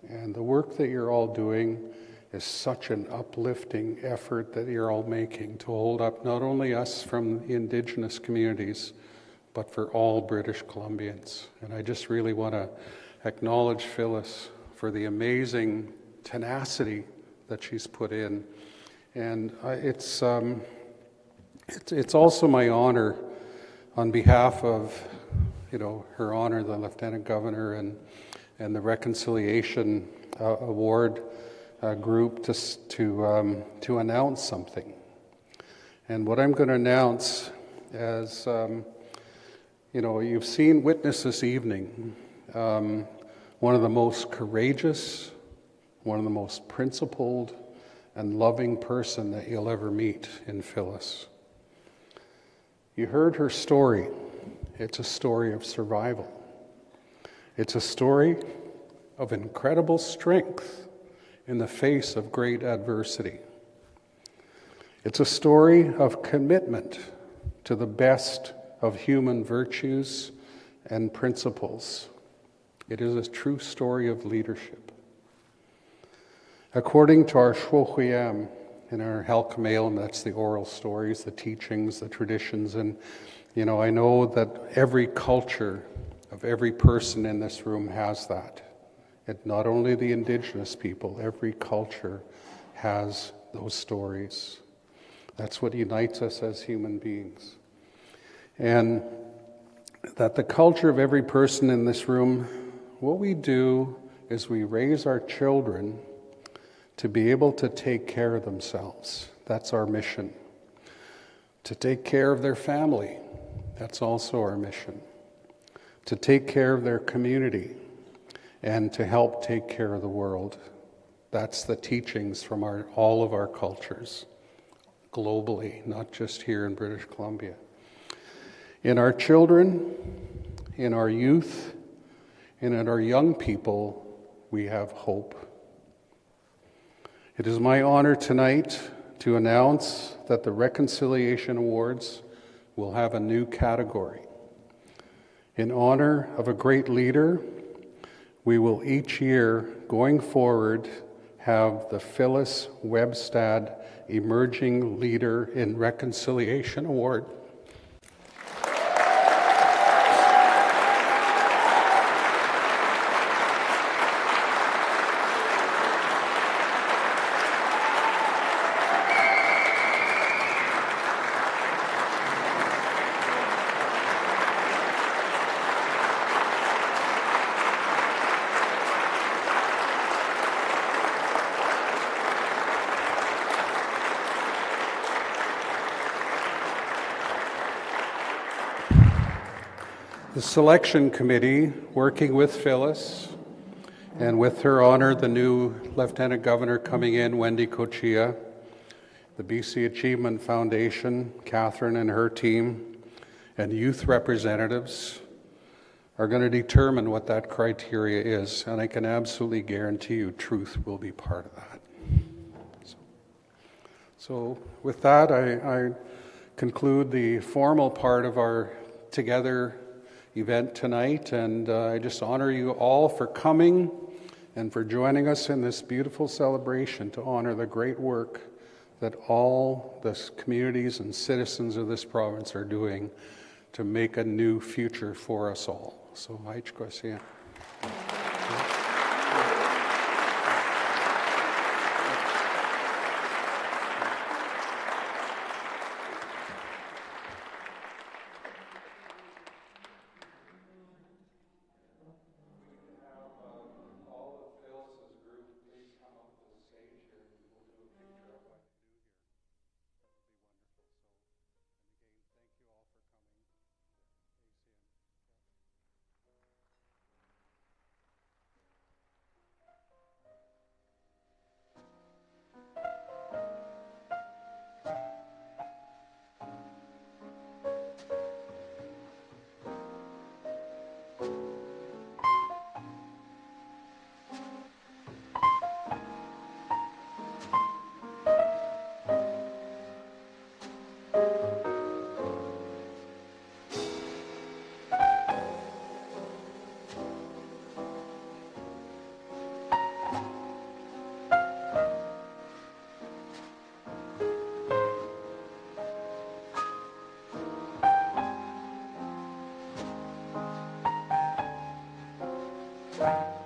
And the work that you're all doing is such an uplifting effort that you're all making to hold up not only us from the Indigenous communities, but for all British Columbians. And I just really want to acknowledge Phyllis for the amazing tenacity that she's put in. And it's also my honor on behalf of, Her Honor, the Lieutenant Governor, and the Reconciliation Award group to announce something. And what I'm going to announce, as you've seen witness this evening, one of the most courageous, one of the most principled and loving person that you'll ever meet in Phyllis. You heard her story. It's a story of survival. It's a story of incredible strength in the face of great adversity. It's a story of commitment to the best of human virtues and principles. It is a true story of leadership. According to our Shwohuyam, in our Halkomelem, that's the oral stories, the teachings, the traditions, and I know that every culture of every person in this room has that. And not only the Indigenous people, every culture has those stories. That's what unites us as human beings. And that the culture of every person in this room, what we do is we raise our children to be able to take care of themselves. That's our mission. To take care of their family. That's also our mission. To take care of their community and to help take care of the world. That's the teachings from all of our cultures, globally, not just here in British Columbia. In our children, in our youth, and in our young people, we have hope. It is my honor tonight to announce that the Reconciliation Awards will have a new category. In honor of a great leader, we will each year, going forward, have the Phyllis Webstad Emerging Leader in Reconciliation Award. The selection committee, working with Phyllis, and with Her Honor, the new Lieutenant Governor coming in, Wendy Cochia, the BC Achievement Foundation, Catherine and her team, and youth representatives are going to determine what that criteria is, and I can absolutely guarantee you truth will be part of that. So with that, I conclude the formal part of our Together event tonight, and I just honor you all for coming and for joining us in this beautiful celebration to honor the great work that all the communities and citizens of this province are doing to make a new future for us all. So, Aichkosia. Right.